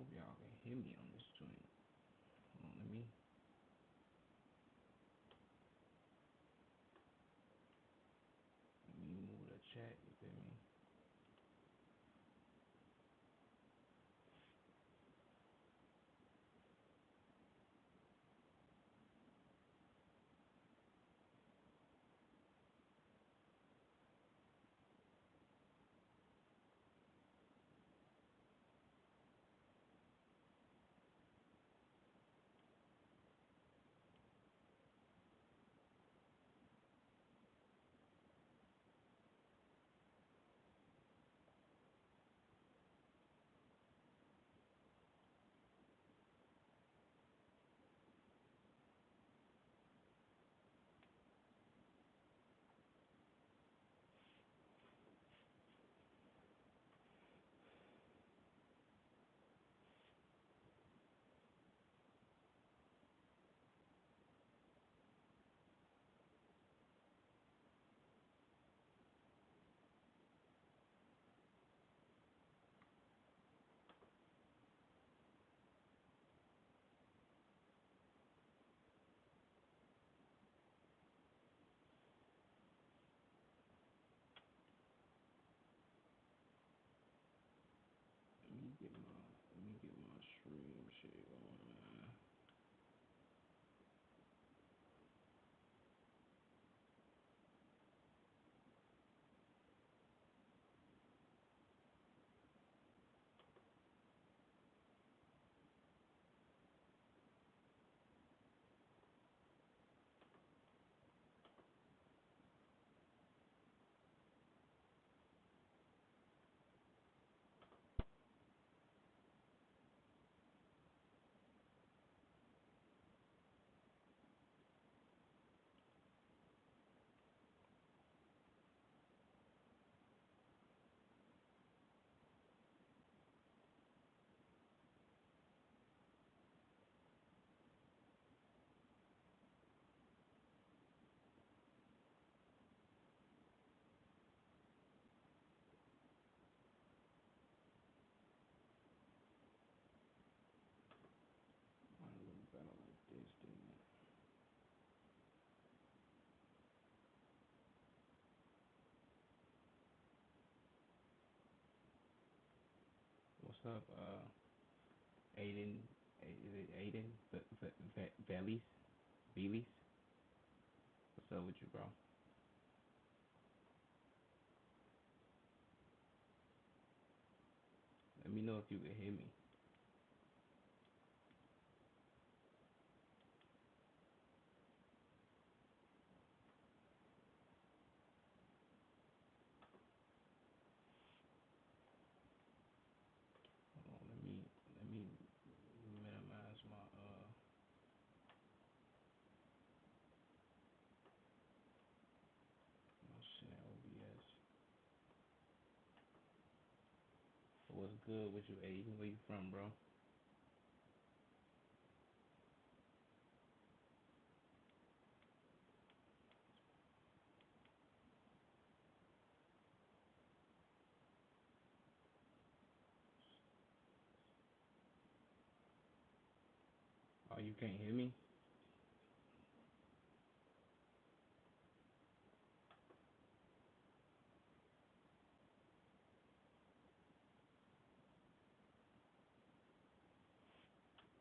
hope y'all can hear me on this joint. Hold on, let me move the chat. You feel me? Let me get my stream shit going, man. Might look better like this, didn't it? What's up, Aiden? Is it Aiden? Velis? Velis? What's up with you, bro? Let me know if you can hear me. Hold on, let me minimize my shit at OBS. What's good with you, Aiden? Where you from, bro? Oh, you can't hear me?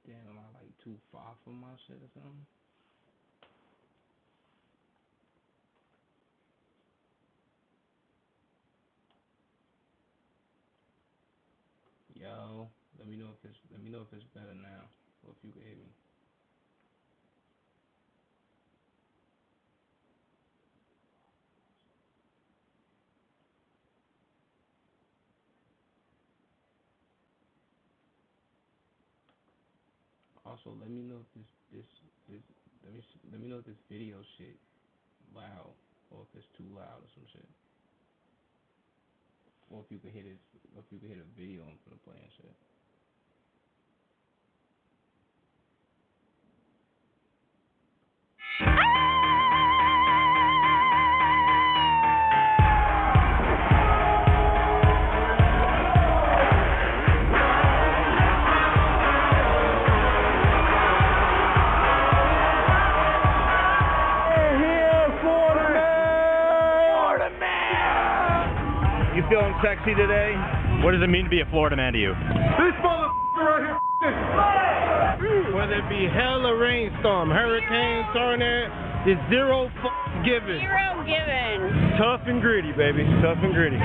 Damn, am I like too far from my shit or something? Yo, let me know if it's better now, or if you can hear me. Also, let me know if this let me know if this video shit loud, or if it's too loud or some shit, or if you could hit it, or if you could hit a video and put a play and shit. sexy today. What does it mean to be a Florida man to you? This motherfucker right here. Whether it be hell or rainstorm, hurricane, tornado, there's zero given. Zero given. Tough and gritty, baby. Tough and gritty.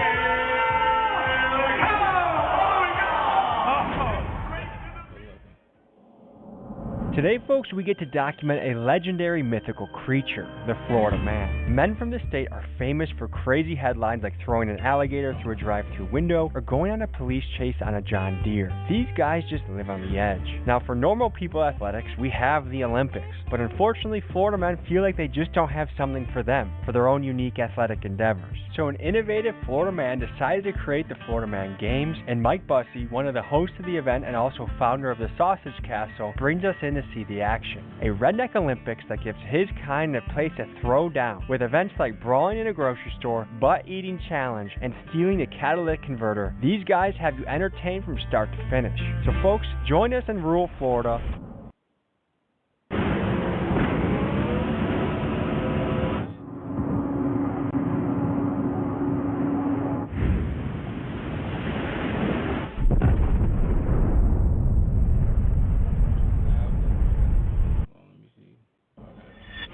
Today, folks, we get to document a legendary mythical creature, the Florida Man. Men from the state are famous for crazy headlines like throwing an alligator through a drive-thru window or going on a police chase on a John Deere. These guys just live on the edge. Now, for normal people athletics, we have the Olympics, but unfortunately, Florida men feel like they just don't have something for them, for their own unique athletic endeavors. So an innovative Florida man decided to create the Florida Man Games, and Mike Bussey, one of the hosts of the event and also founder of the Sausage Castle, brings us in to see the action. A redneck Olympics that gives his kind a place to throw down, with events like brawling in a grocery store, butt-eating challenge, and stealing a catalytic converter. These guys have you entertained from start to finish. So folks, join us in rural Florida.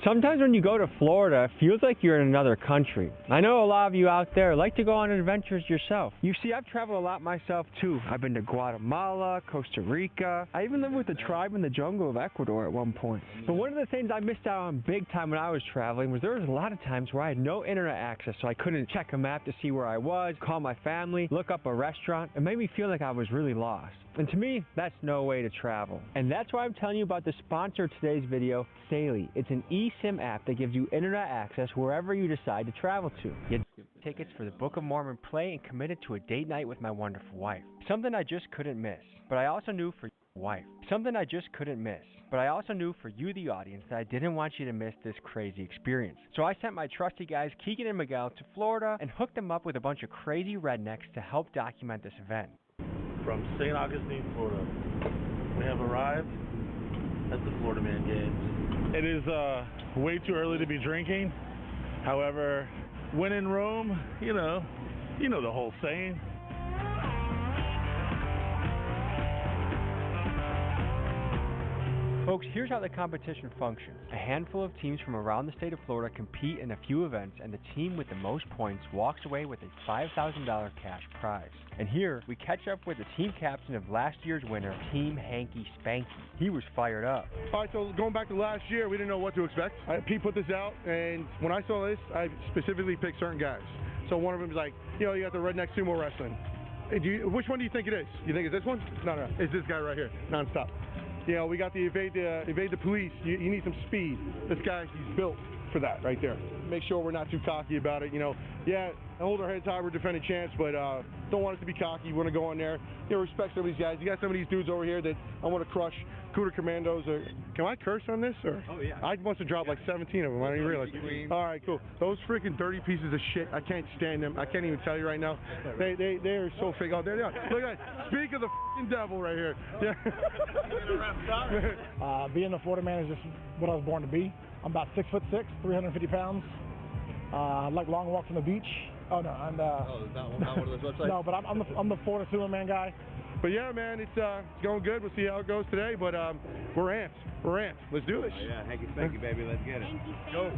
Sometimes when you go to Florida, it feels like you're in another country. I know a lot of you out there like to go on adventures yourself. You see, I've traveled a lot myself too. I've been to Guatemala, Costa Rica. I even lived with a tribe in the jungle of Ecuador at one point. But one of the things I missed out on big time when I was traveling was there was a lot of times where I had no internet access, so I couldn't check a map to see where I was, call my family, look up a restaurant. It made me feel like I was really lost. And to me, that's no way to travel. And that's why I'm telling you about the sponsor of today's video, Saily. It's an eSIM app that gives you internet access wherever you decide to travel to. You get tickets for the Book of Mormon play and committed to a date night with my wonderful wife. Something I just couldn't miss. But I also knew for you, the audience, that I didn't want you to miss this crazy experience. So I sent my trusty guys, Keegan and Miguel, to Florida and hooked them up with a bunch of crazy rednecks to help document this event. From St. Augustine, Florida. We have arrived at the Florida Man Games. It is way too early to be drinking. However, when in Rome, you know the whole saying. Folks, here's how the competition functions. A handful of teams from around the state of Florida compete in a few events, and the team with the most points walks away with a $5,000 cash prize. And here, we catch up with the team captain of last year's winner, Team Hanky Spanky. He was fired up. All right, so going back to last year, we didn't know what to expect. Pete put this out, and when I saw this, I specifically picked certain guys. So one of them is like, you got the redneck sumo wrestling. Which one do you think it is? You think it's this one? No, it's this guy right here, nonstop. We got the evade the police. You need some speed. This guy, he's built for that right there. Make sure we're not too cocky about it. Hold our heads high, we're defending champs, but don't want us to be cocky. You want to go in there, respect some of these guys. You got some of these dudes over here that I want to crush. Cooter Commandos. Can I curse on this? Or? Oh, yeah. I must have dropped like 17 of them. I didn't realize. All right, cool. Those freaking dirty pieces of shit. I can't stand them. I can't even tell you right now. They are so fake. Oh, there they are. Look at that. Speak of the fucking devil right here. Yeah. Being a Florida man is just what I was born to be. I'm about 6'6", 350 pounds. I like long walks on the beach. Oh no, and not one of those websites. No, but I'm the Florida Sumo Man guy. But yeah, man, it's going good. We'll see how it goes today. But we're amped. We're amped. Let's do this. Oh, yeah, hanky spanky, baby. Let's get it. Go.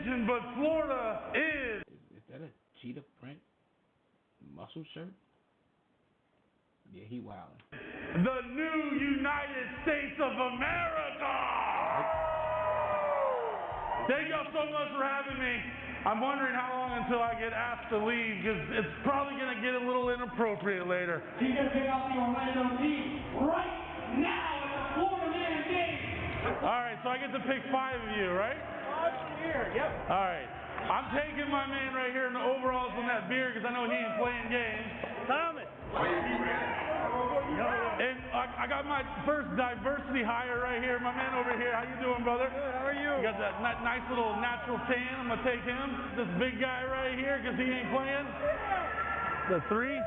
But Florida is that a cheetah print muscle shirt? Yeah, he wildin'. The new United States of America! Thank y'all so much for having me. I'm wondering how long until I get asked to leave, because it's probably going to get a little inappropriate later. He's going to pick out the Orlando team right now at the Florida Man Games. All right, so I get to pick 5 of you, right? 5 from here, yep. All right. I'm taking my man right here in the overalls on that beer because I know he ain't playing games. Thomas. And I got my first diversity hire right here. My man over here. How you doing, brother? Good. How are you? You got that nice little natural tan. I'm going to take him. This big guy right here because he ain't playing. The 3.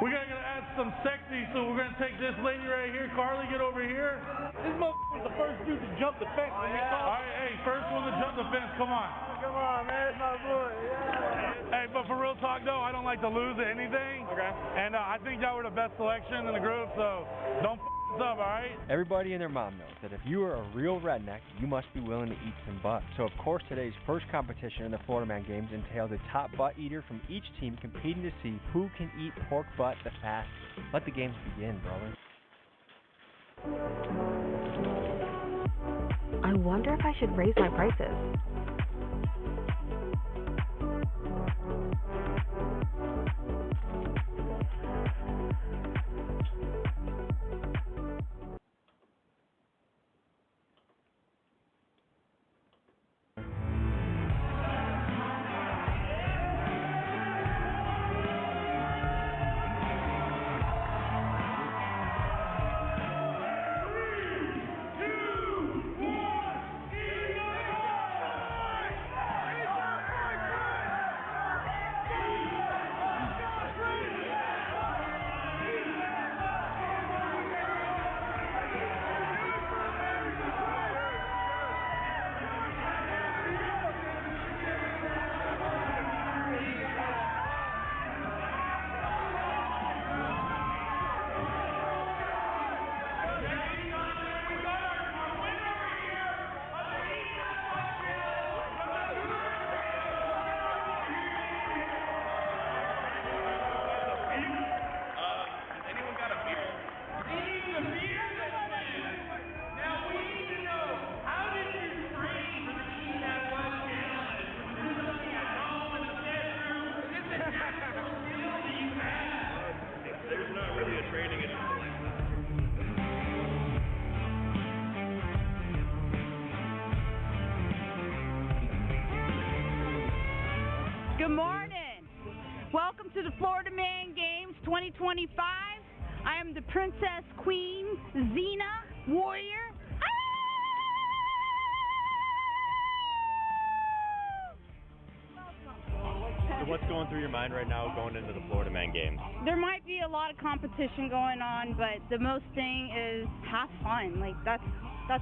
We got to add some sexy, so we're going to take this lady right here. Carly, get over here. This motherfucker's the first dude to jump the fence when we call. All right, hey, first one to jump the fence. Come on. Come on, man. It's my boy. Yeah. Hey, but for real talk, though, I don't like to lose at anything. Okay. And I think y'all were the best selection in the group, so don't f*** us up, all right? Everybody and their mom knows that if you are a real redneck, you must be willing to eat some butt. So of course today's first competition in the Florida Man Games entails a top butt eater from each team competing to see who can eat pork butt the fastest. Let the games begin, brother. I wonder if I should raise my prices. Good morning. Welcome to the Florida Man Games 2025. I am the Princess Queen Xena Warrior. So what's going through your mind right now going into the Florida Man Games? There might be a lot of competition going on, but the most thing is have fun. Like that's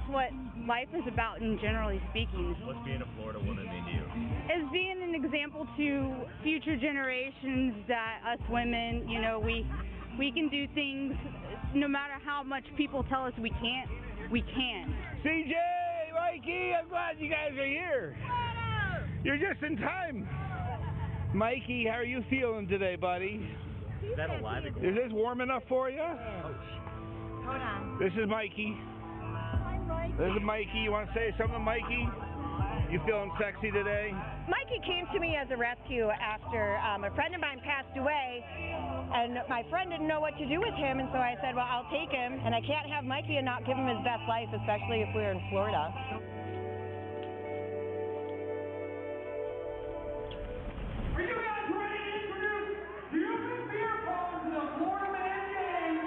what life is about in generally speaking. What's being a Florida woman mean to you? Is being an example to future generations that us women, you know, we can do things no matter how much people tell us we can't, we can. CJ, Mikey, I'm glad you guys are here. You're just in time. Mikey, how are you feeling today, buddy? Is that a live? Is this warm enough for you? Hold on. This is Mikey. This is Mikey. You want to say something, Mikey? You feeling sexy today? Mikey came to me as a rescue after a friend of mine passed away, and my friend didn't know what to do with him, and so I said, well, I'll take him, and I can't have Mikey and not give him his best life, especially if we're in Florida. Are you guys ready to introduce the open beer pong to the Florida Man Games?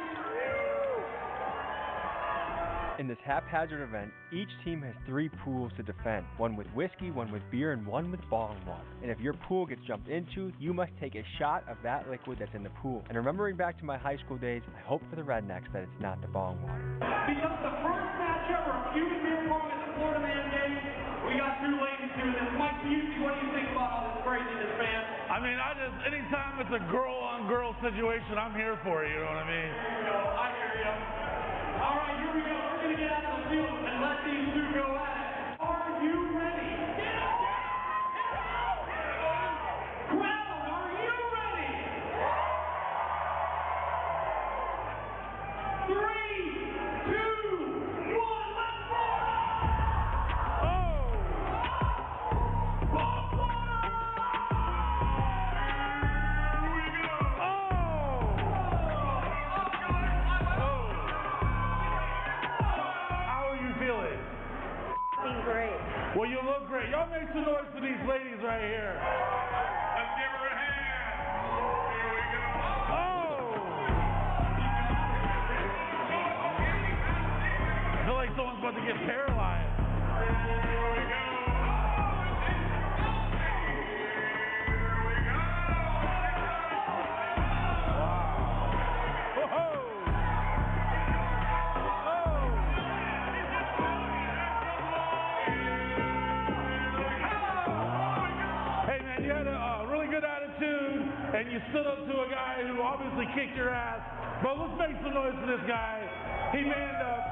In this haphazard event, each team has 3 pools to defend, one with whiskey, one with beer, and one with bong water. And if your pool gets jumped into, you must take a shot of that liquid that's in the pool. And remembering back to my high school days, I hope for the rednecks that it's not the bong water. Because the first match ever of open beer pong at the Florida Man Games, we got 2 ladies doing this. Mike Busey, what do you think about all this craziness, man? I mean, anytime it's a girl-on-girl situation, I'm here for it, you know what I mean? There you go. I hear you. All right, here we go. We're going to get out of the field and let these 2 go at it. Are you ready? Crowd, are you ready? 3, 2, 1, let's go! Well, you look great. great. Y'all make some noise for these ladies right here. Let's give her a hand. Here we go. I feel like someone's about to get paralyzed. Here we go. And you stood up to a guy who obviously kicked your ass. But let's make some noise for this guy. He manned up.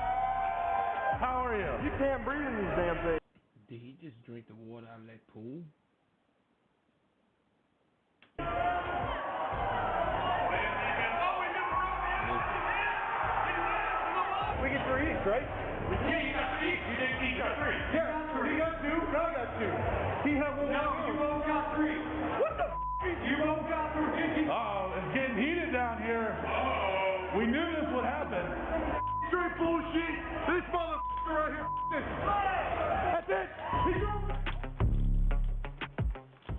How are you? You can't breathe in these damn things. Did he just drink the water out of that pool? We get 3 each, right? Yeah, you got 3 each. You didn't eat 3. Yeah, he got 2. No, I got 2. He had 1. No, you both got 3. What the f***? You both got 3. Uh-oh, it's getting heated down here. Uh-oh. We knew this would happen. Straight bullshit. This motherfucker right here. That's it. He's over.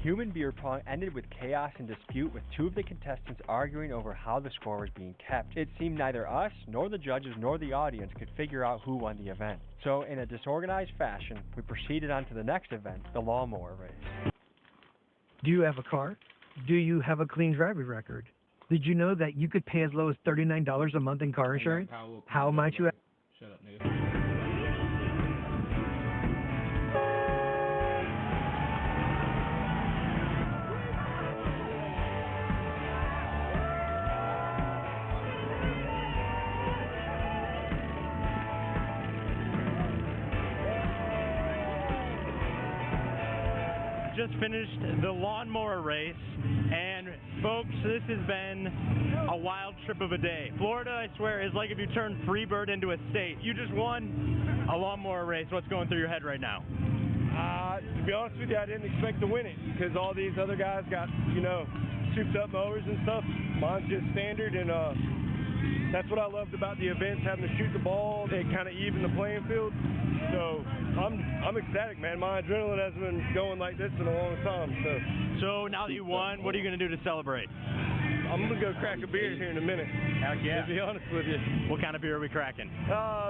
Human beer pong ended with chaos and dispute, with 2 of the contestants arguing over how the score was being kept. It seemed neither us, nor the judges, nor the audience could figure out who won the event. So in a disorganized fashion, we proceeded on to the next event, the lawnmower race. Do you have a car? Do you have a clean driving record? Did you know that you could pay as low as $39 a month in car insurance? How might you... Shut up, nigga. Just finished the lawnmower race, and folks, this has been a wild trip of a day. Florida, I swear, is like if you turned Freebird into a state. You just won a lawnmower race. What's going through your head right now? To be honest with you, I didn't expect to win it because all these other guys got, you know, souped up mowers and stuff. Mine's just standard, and that's what I loved about the events, having to shoot the ball. It kind of evened the playing field. So I'm ecstatic, man. My adrenaline hasn't been going like this in a long time. So now that you won, what are you going to do to celebrate? I'm going to go crack a beer here in a minute. Heck yeah. To be honest with you. What kind of beer are we cracking?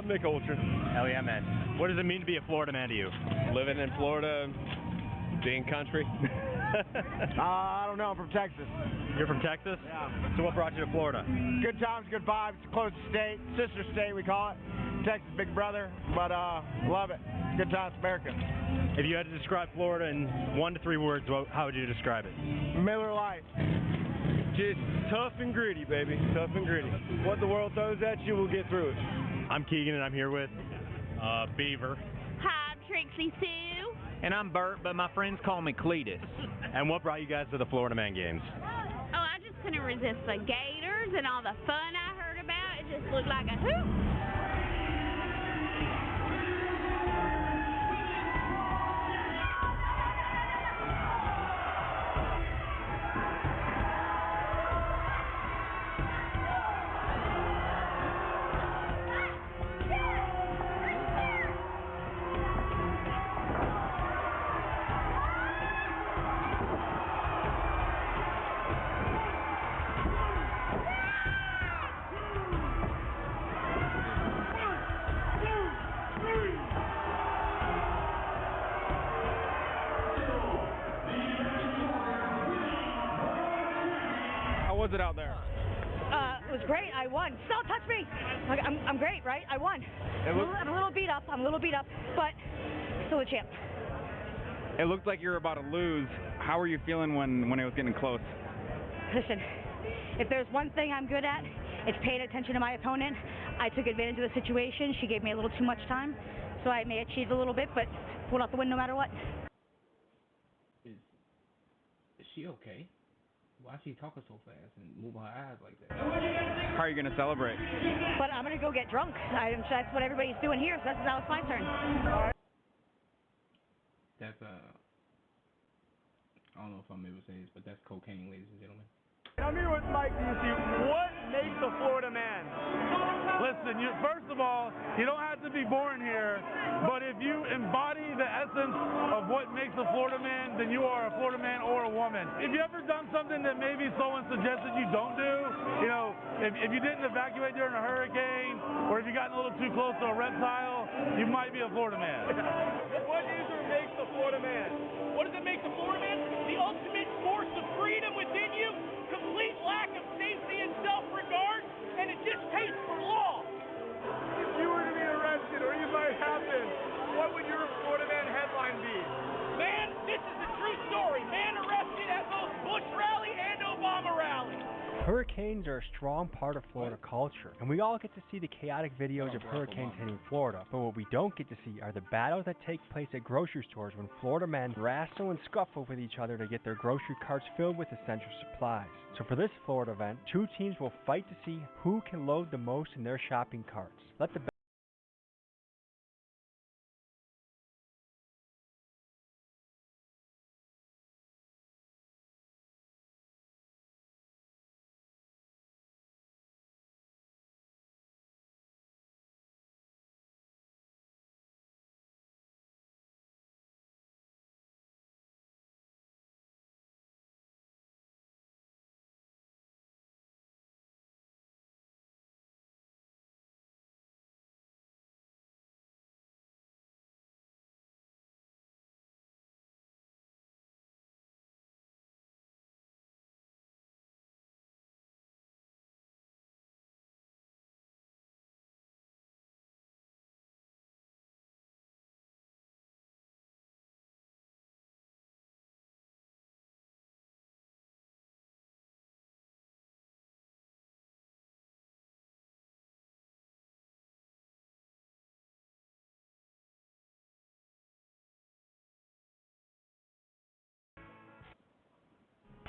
Mick Ultra. Hell yeah, man. What does it mean to be a Florida man to you? Living in Florida, being country. I don't know. I'm from Texas. You're from Texas? Yeah. So what brought you to Florida? Good times, good vibes. Closest state, sister state we call it. Texas, big brother, but love it. Good times, America. If you had to describe Florida in 1 to 3 words, how would you describe it? Miller Lite. Just tough and gritty, baby. Tough and gritty. What the world throws at you, we'll get through it. I'm Keegan, and I'm here with Beaver. Hi, I'm Trixie Sue. And I'm Bert, but my friends call me Cletus. And what brought you guys to the Florida Man Games? Oh, I just couldn't resist the gators and all the fun I heard about. It just looked like a hoot. was it out there? It was great. I won. Don't touch me. I'm great, right? I won. I'm a little beat up. But still a champ. It looked like you were about to lose. How were you feeling when it was getting close? Listen, if there's one thing I'm good at, it's paying attention to my opponent. I took advantage of the situation. She gave me a little too much time, so I may have cheated a little bit, but pulled out the win no matter what. Is she okay? Why is she talking so fast and moving her eyes like that? How are you going to celebrate? But I'm going to go get drunk. That's what everybody's doing here, so now it's my turn. That's, I don't know if I'm able to say this, but that's cocaine, ladies and gentlemen. I'm here with Mike Ducey. What makes a Florida man? Listen, first of all, you don't have to be born here, but if you embody the essence of what makes a Florida man, then you are a Florida man or a woman. If you ever done something that maybe someone suggested you don't do, you know, if you didn't evacuate during a hurricane, or if you gotten a little too close to a reptile, you might be a Florida man. What is or makes a Florida man? What does it make the Florida man? The ultimate force of freedom within you, complete lack of safety and self-regard, and a distaste for law. If you were to be arrested or you might happen, what would your Florida man headline be? Man, this is a true story. Man arrested at both Bush rally and Obama rally. Hurricanes are a strong part of Florida culture, and we all get to see the chaotic videos of hurricanes hitting Florida, but what we don't get to see are the battles that take place at grocery stores when Florida men wrestle and scuffle with each other to get their grocery carts filled with essential supplies. So for this Florida event, two teams will fight to see who can load the most in their shopping carts. Let the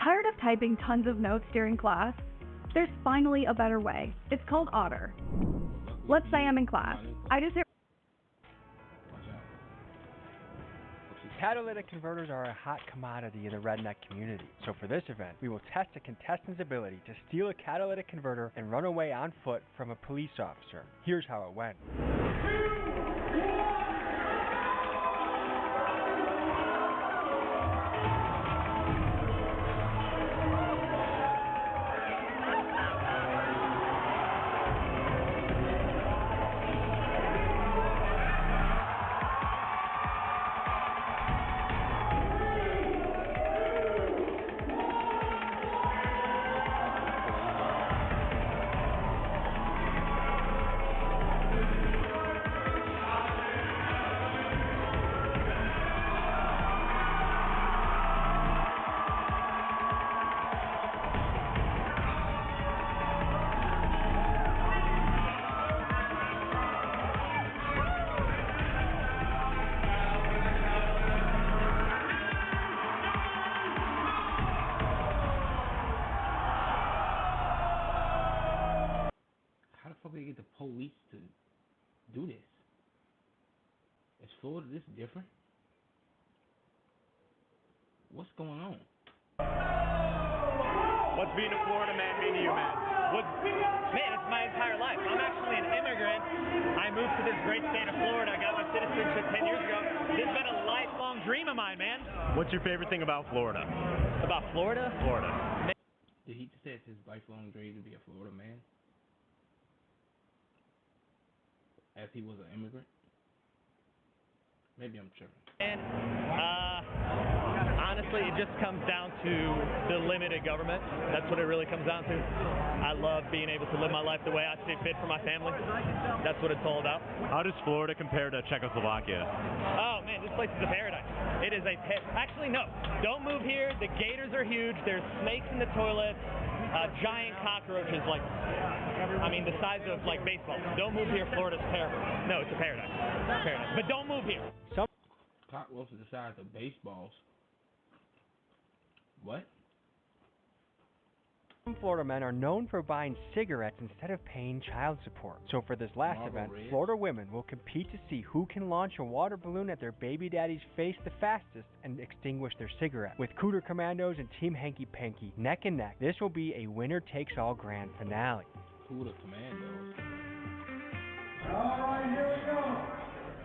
Tired of typing tons of notes during class? There's finally a better way. It's called Otter. Let's say I'm in class. I just hit Catalytic converters are a hot commodity in the redneck community. So for this event, we will test a contestant's ability to steal a catalytic converter and run away on foot from a police officer. Here's how it went. They get the police to do this? Is Florida this different? What's going on? What's being a Florida man mean to you, man? Man, it's my entire life. I'm actually an immigrant. I moved to this great state of Florida. I got my citizenship 10 years ago. This has been a lifelong dream of mine, man. What's your favorite thing about Florida? About Florida? Florida. Did he just say it's his lifelong dream to be a Florida man? As he was an immigrant? Maybe I'm tripping. And honestly, it just comes down to the limited government. That's what it really comes down to. I love being able to live my life the way I see fit for my family. That's what it's all about. How does Florida compare to Czechoslovakia? Oh man, this place is a paradise. It is a actually no, don't move here. The gators are huge. There's snakes in the toilets. Giant cockroaches, like, I mean, the size of, like, baseballs. Don't move here, Florida's terrible. No, it's a paradise. Paradise. But don't move here. Cockroaches the size of baseballs. What? Some Florida men are known for buying cigarettes instead of paying child support. So for this last event, Florida women will compete to see who can launch a water balloon at their baby daddy's face the fastest and extinguish their cigarette. With Cooter Commandos and Team Hanky Panky neck and neck, this will be a winner-takes-all grand finale. Cooter Commandos. All right, here we go.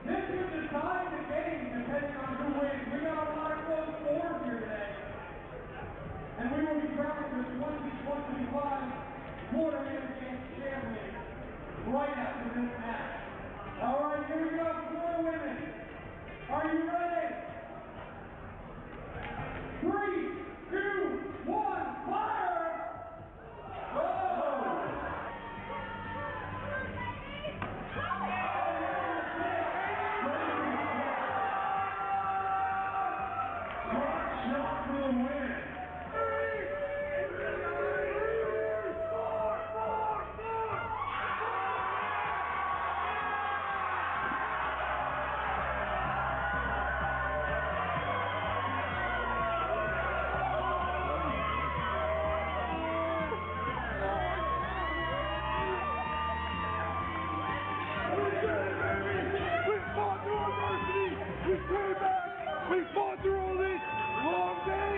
This is the time the game depending on who wins. We got a lot of close scores here today. And we will be crowning the 2025 Florida Man Games champion right after this match. All right, here we go, Florida women. Are you ready? 3, 2, 1, fire! Go! Shot for the win. We came back, we fought through all this long day,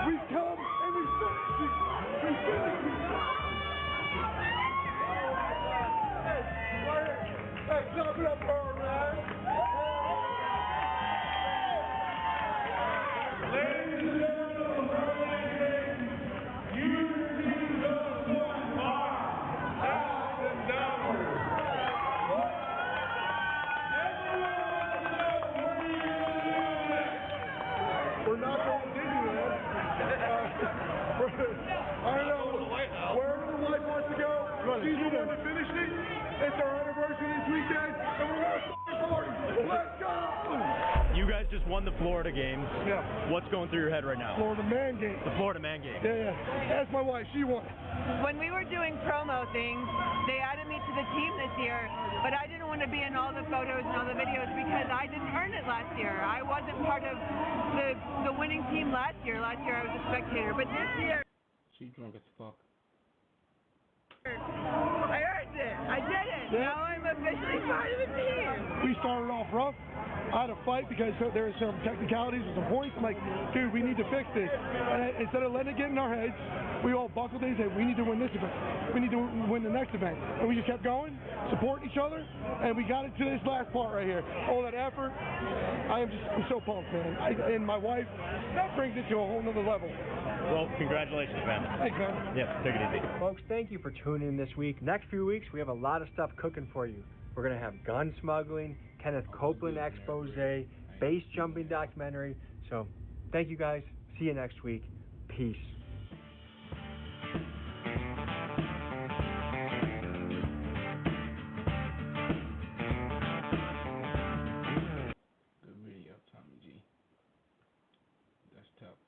we come and we finished it. We finished it. Hey, clap it up for her, man. Ladies and gentlemen, you just one bar, down and downward. We're not going to Disneyland. I don't know. Wherever the wife wants to go, she's the one that finished it. It's our anniversary this weekend, and we're going to party. Let's go! You guys just won the Florida Games. Yeah. What's going through your head right now? Florida Man Game. The Florida Man Game. Yeah. That's my wife. She won. When we were doing promo things, they added me to the team this year, but I didn't want to be in all the photos and all the videos because I didn't earn it last year. I wasn't part of the winning team last year. Last year I was a spectator, but this year She drunk as fuck. I earned it. I did it. Yeah. Now I'm officially part of the team. We started off rough. I had a fight because there were some technicalities with some points. I'm like, dude, we need to fix this. And instead of letting it get in our heads, we all buckled in and said, we need to win this event. We need to win the next event. And we just kept going, supporting each other, and we got it to this last part right here. All that effort, I'm so pumped, man. And my wife, that brings it to a whole nother level. Well, congratulations, man. Thanks, man. Yep, take it easy. Folks, thank you for tuning in this week. Next few weeks, we have a lot of stuff cooking for you. We're going to have gun smuggling, Kenneth Copeland expose, base jumping documentary. So, thank you guys. See you next week. Peace. Good video, Tommy G. That's tough.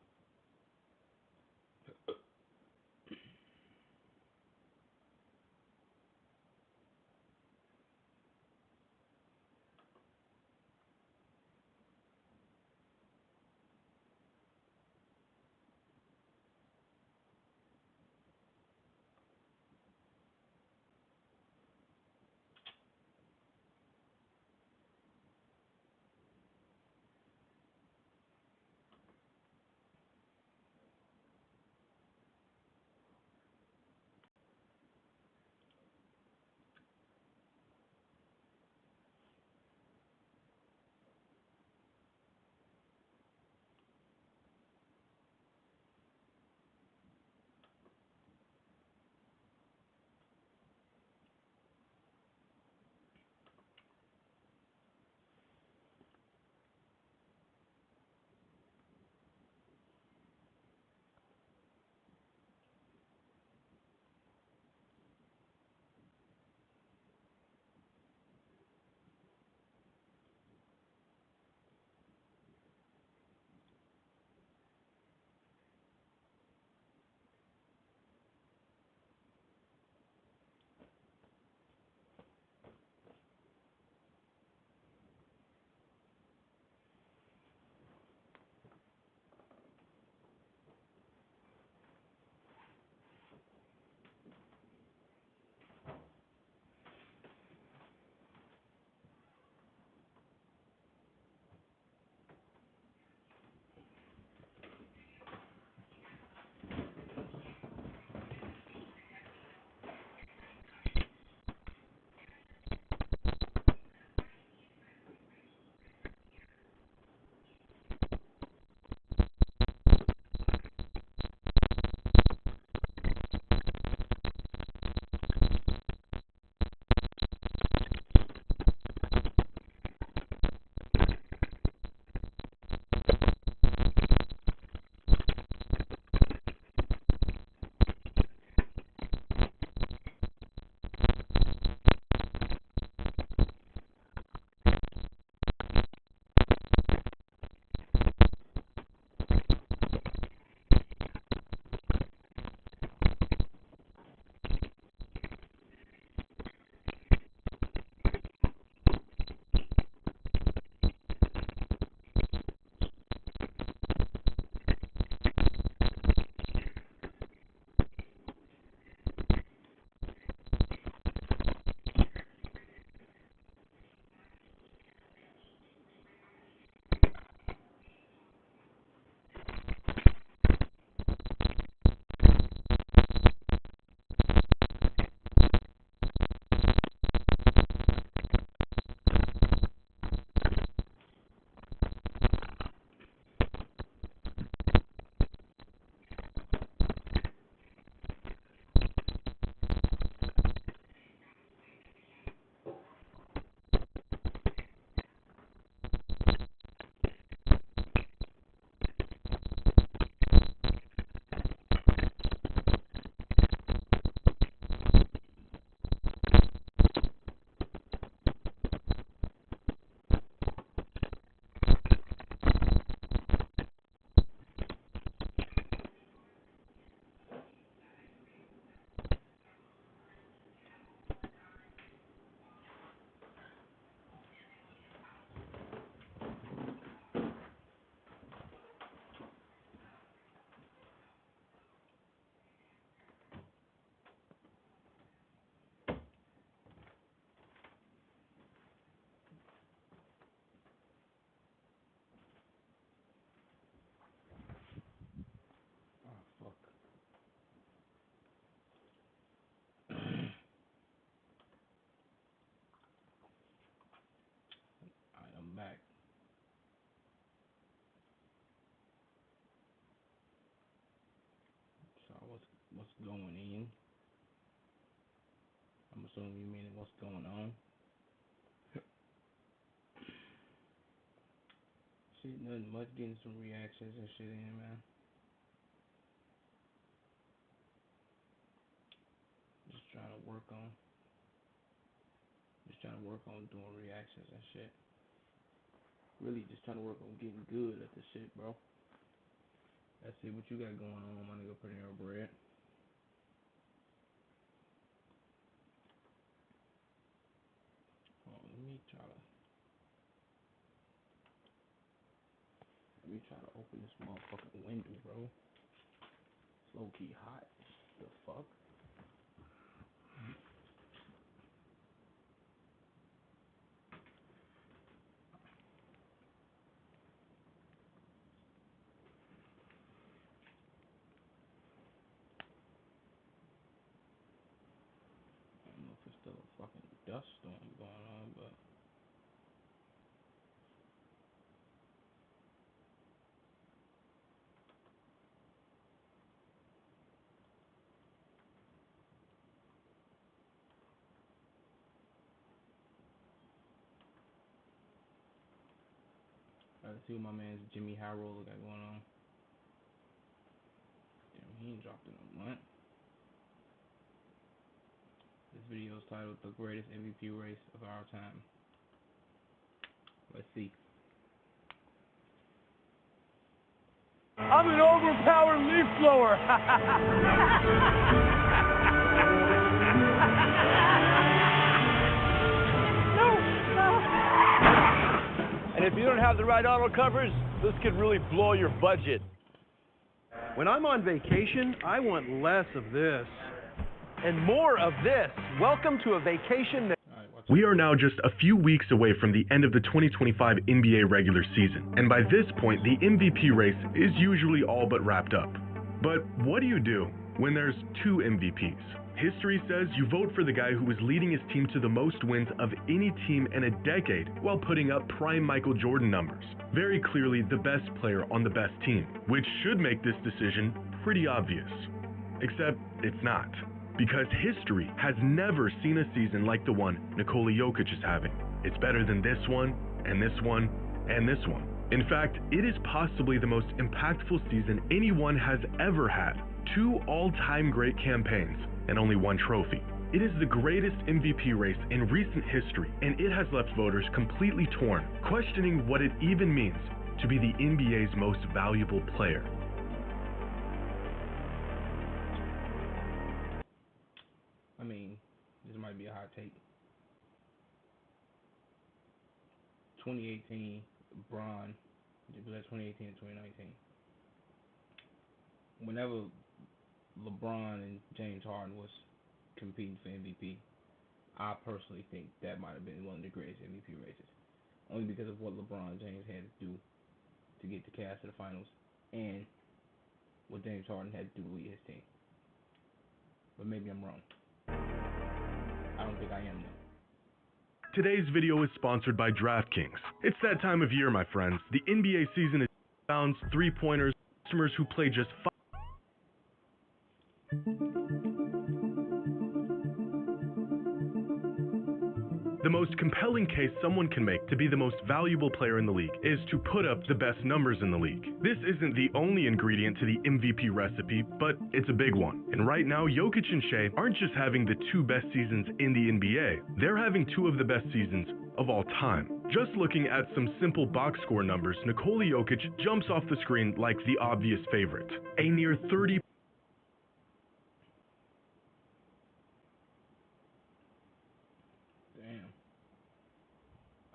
going in. I'm assuming you mean what's going on. Shit, nothing much. Getting some reactions and shit in, man. Just trying to work on doing reactions and shit. Really just trying to work on getting good at this shit, bro. That's it. What you got going on, my nigga? Panera Bread. Oh, let me try to open this motherfucking window, bro. It's low key hot. The fuck? I don't know if it's still a fucking dust storm going on, but let's see what my man's Jimmy High Roller got going on. Damn, he ain't dropped in a month. This video is titled The Greatest MVP Race of Our Time. Let's see. I'm an overpowered leaf blower. And if you don't have the right auto covers, this could really blow your budget. When I'm on vacation, I want less of this. And more of this. Welcome to a vacation that... We are now just a few weeks away from the end of the 2025 NBA regular season, and by this point, the MVP race is usually all but wrapped up. But what do you do when there's two MVPs? History says you vote for the guy who is leading his team to the most wins of any team in a decade while putting up prime Michael Jordan numbers. Very clearly the best player on the best team, which should make this decision pretty obvious. Except it's not. Because history has never seen a season like the one Nikola Jokic is having. It's better than this one, and this one, and this one. In fact, it is possibly the most impactful season anyone has ever had. 2 all-time great campaigns, and only 1 trophy. It is the greatest MVP race in recent history, and it has left voters completely torn, questioning what it even means to be the NBA's most valuable player. I mean, this might be a hot take. 2018, LeBron, it was at 2018 and 2019. Whenever LeBron and James Harden was competing for MVP, I personally think that might have been one of the greatest MVP races. Only because of what LeBron James had to do to get the Cavs to the finals, and what James Harden had to do to lead his team. But maybe I'm wrong. I don't think I am though. Today's video is sponsored by DraftKings. It's that time of year, my friends. The NBA season is bounds, 3-pointers, customers who play just 5. The most compelling case someone can make to be the most valuable player in the league is to put up the best numbers in the league. This isn't the only ingredient to the MVP recipe, but it's a big one. And right now, Jokic and Shea aren't just having the 2 best seasons in the NBA, they're having 2 of the best seasons of all time. Just looking at some simple box score numbers, Nikola Jokic jumps off the screen like the obvious favorite. A near 30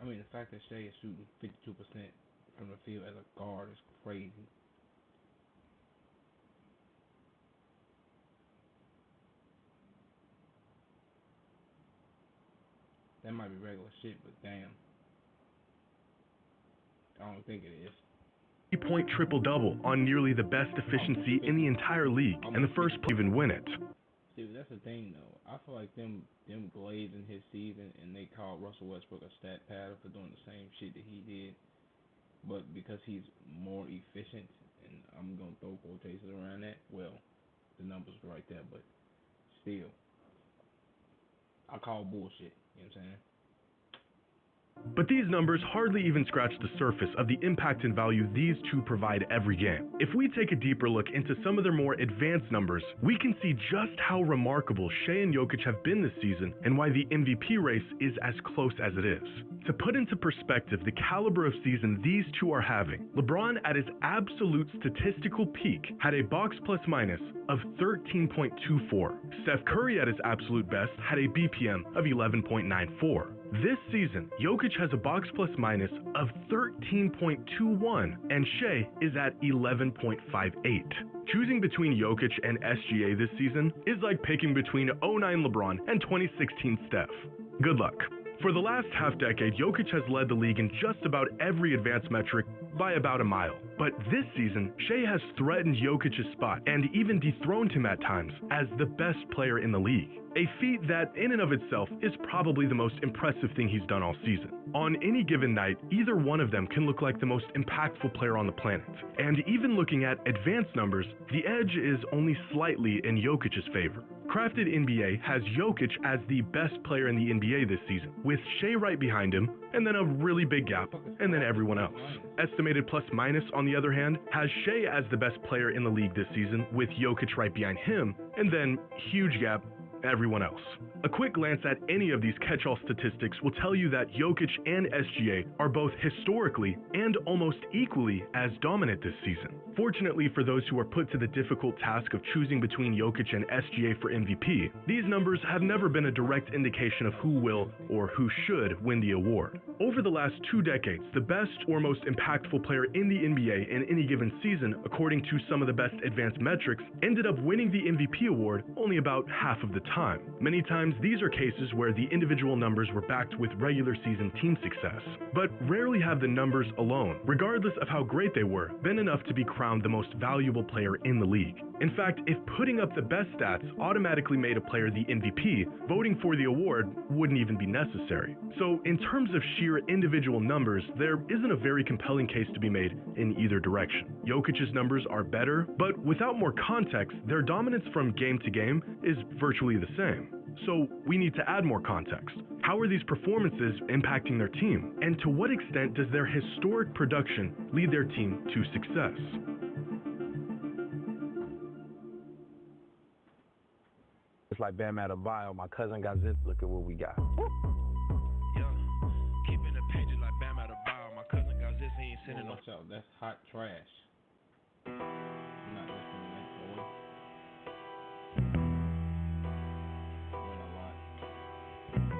I mean, the fact that Shea is shooting 52% from the field as a guard is crazy. That might be regular shit, but damn. I don't think it is. 3-point triple-double on nearly the best efficiency in the entire league, and the first player to even win it. See, that's the thing, though. I feel like them glazing his season, and they called Russell Westbrook a stat pattern for doing the same shit that he did. But because he's more efficient, and I'm going to throw quotations around that, well, the numbers were right there, but still, I call bullshit. You know what I'm saying? But these numbers hardly even scratch the surface of the impact and value these two provide every game. If we take a deeper look into some of their more advanced numbers, we can see just how remarkable Shai and Jokic have been this season and why the MVP race is as close as it is. To put into perspective the caliber of season these two are having, LeBron at his absolute statistical peak had a box plus minus of 13.24. Steph Curry at his absolute best had a BPM of 11.94. This season, Jokic has a box plus minus of 13.21 and Shai is at 11.58. Choosing between Jokic and SGA this season is like picking between 09 LeBron and 2016 Steph. Good luck. For the last half-decade, Jokic has led the league in just about every advanced metric by about a mile. But this season, Shai has threatened Jokic's spot and even dethroned him at times as the best player in the league. A feat that, in and of itself, is probably the most impressive thing he's done all season. On any given night, either one of them can look like the most impactful player on the planet. And even looking at advanced numbers, the edge is only slightly in Jokic's favor. Crafted NBA has Jokic as the best player in the NBA this season, with Shai right behind him, and then a really big gap, and then everyone else. Estimated plus minus, on the other hand, has Shai as the best player in the league this season, with Jokic right behind him, and then huge gap, everyone else. A quick glance at any of these catch-all statistics will tell you that Jokic and SGA are both historically and almost equally as dominant this season. Fortunately for those who are put to the difficult task of choosing between Jokic and SGA for MVP, these numbers have never been a direct indication of who will or who should win the award. Over the last 2 decades, the best or most impactful player in the NBA in any given season, according to some of the best advanced metrics, ended up winning the MVP award only about half of the time. Many times these are cases where the individual numbers were backed with regular season team success. But rarely have the numbers alone, regardless of how great they were, been enough to be crowned the most valuable player in the league. In fact, if putting up the best stats automatically made a player the MVP, voting for the award wouldn't even be necessary. So in terms of sheer individual numbers, there isn't a very compelling case to be made in either direction. Jokic's numbers are better, but without more context, their dominance from game to game is virtually the same. So we need to add more context. How are these performances impacting their team? And to what extent does their historic production lead their team to success? It's like Bam Adebayo, my cousin got this, look at what we got. Yeah, keeping the pages like Bam Adebayo, my cousin got this, he ain't sending no. Watch out, that's hot trash. I'm not listening to that, boy.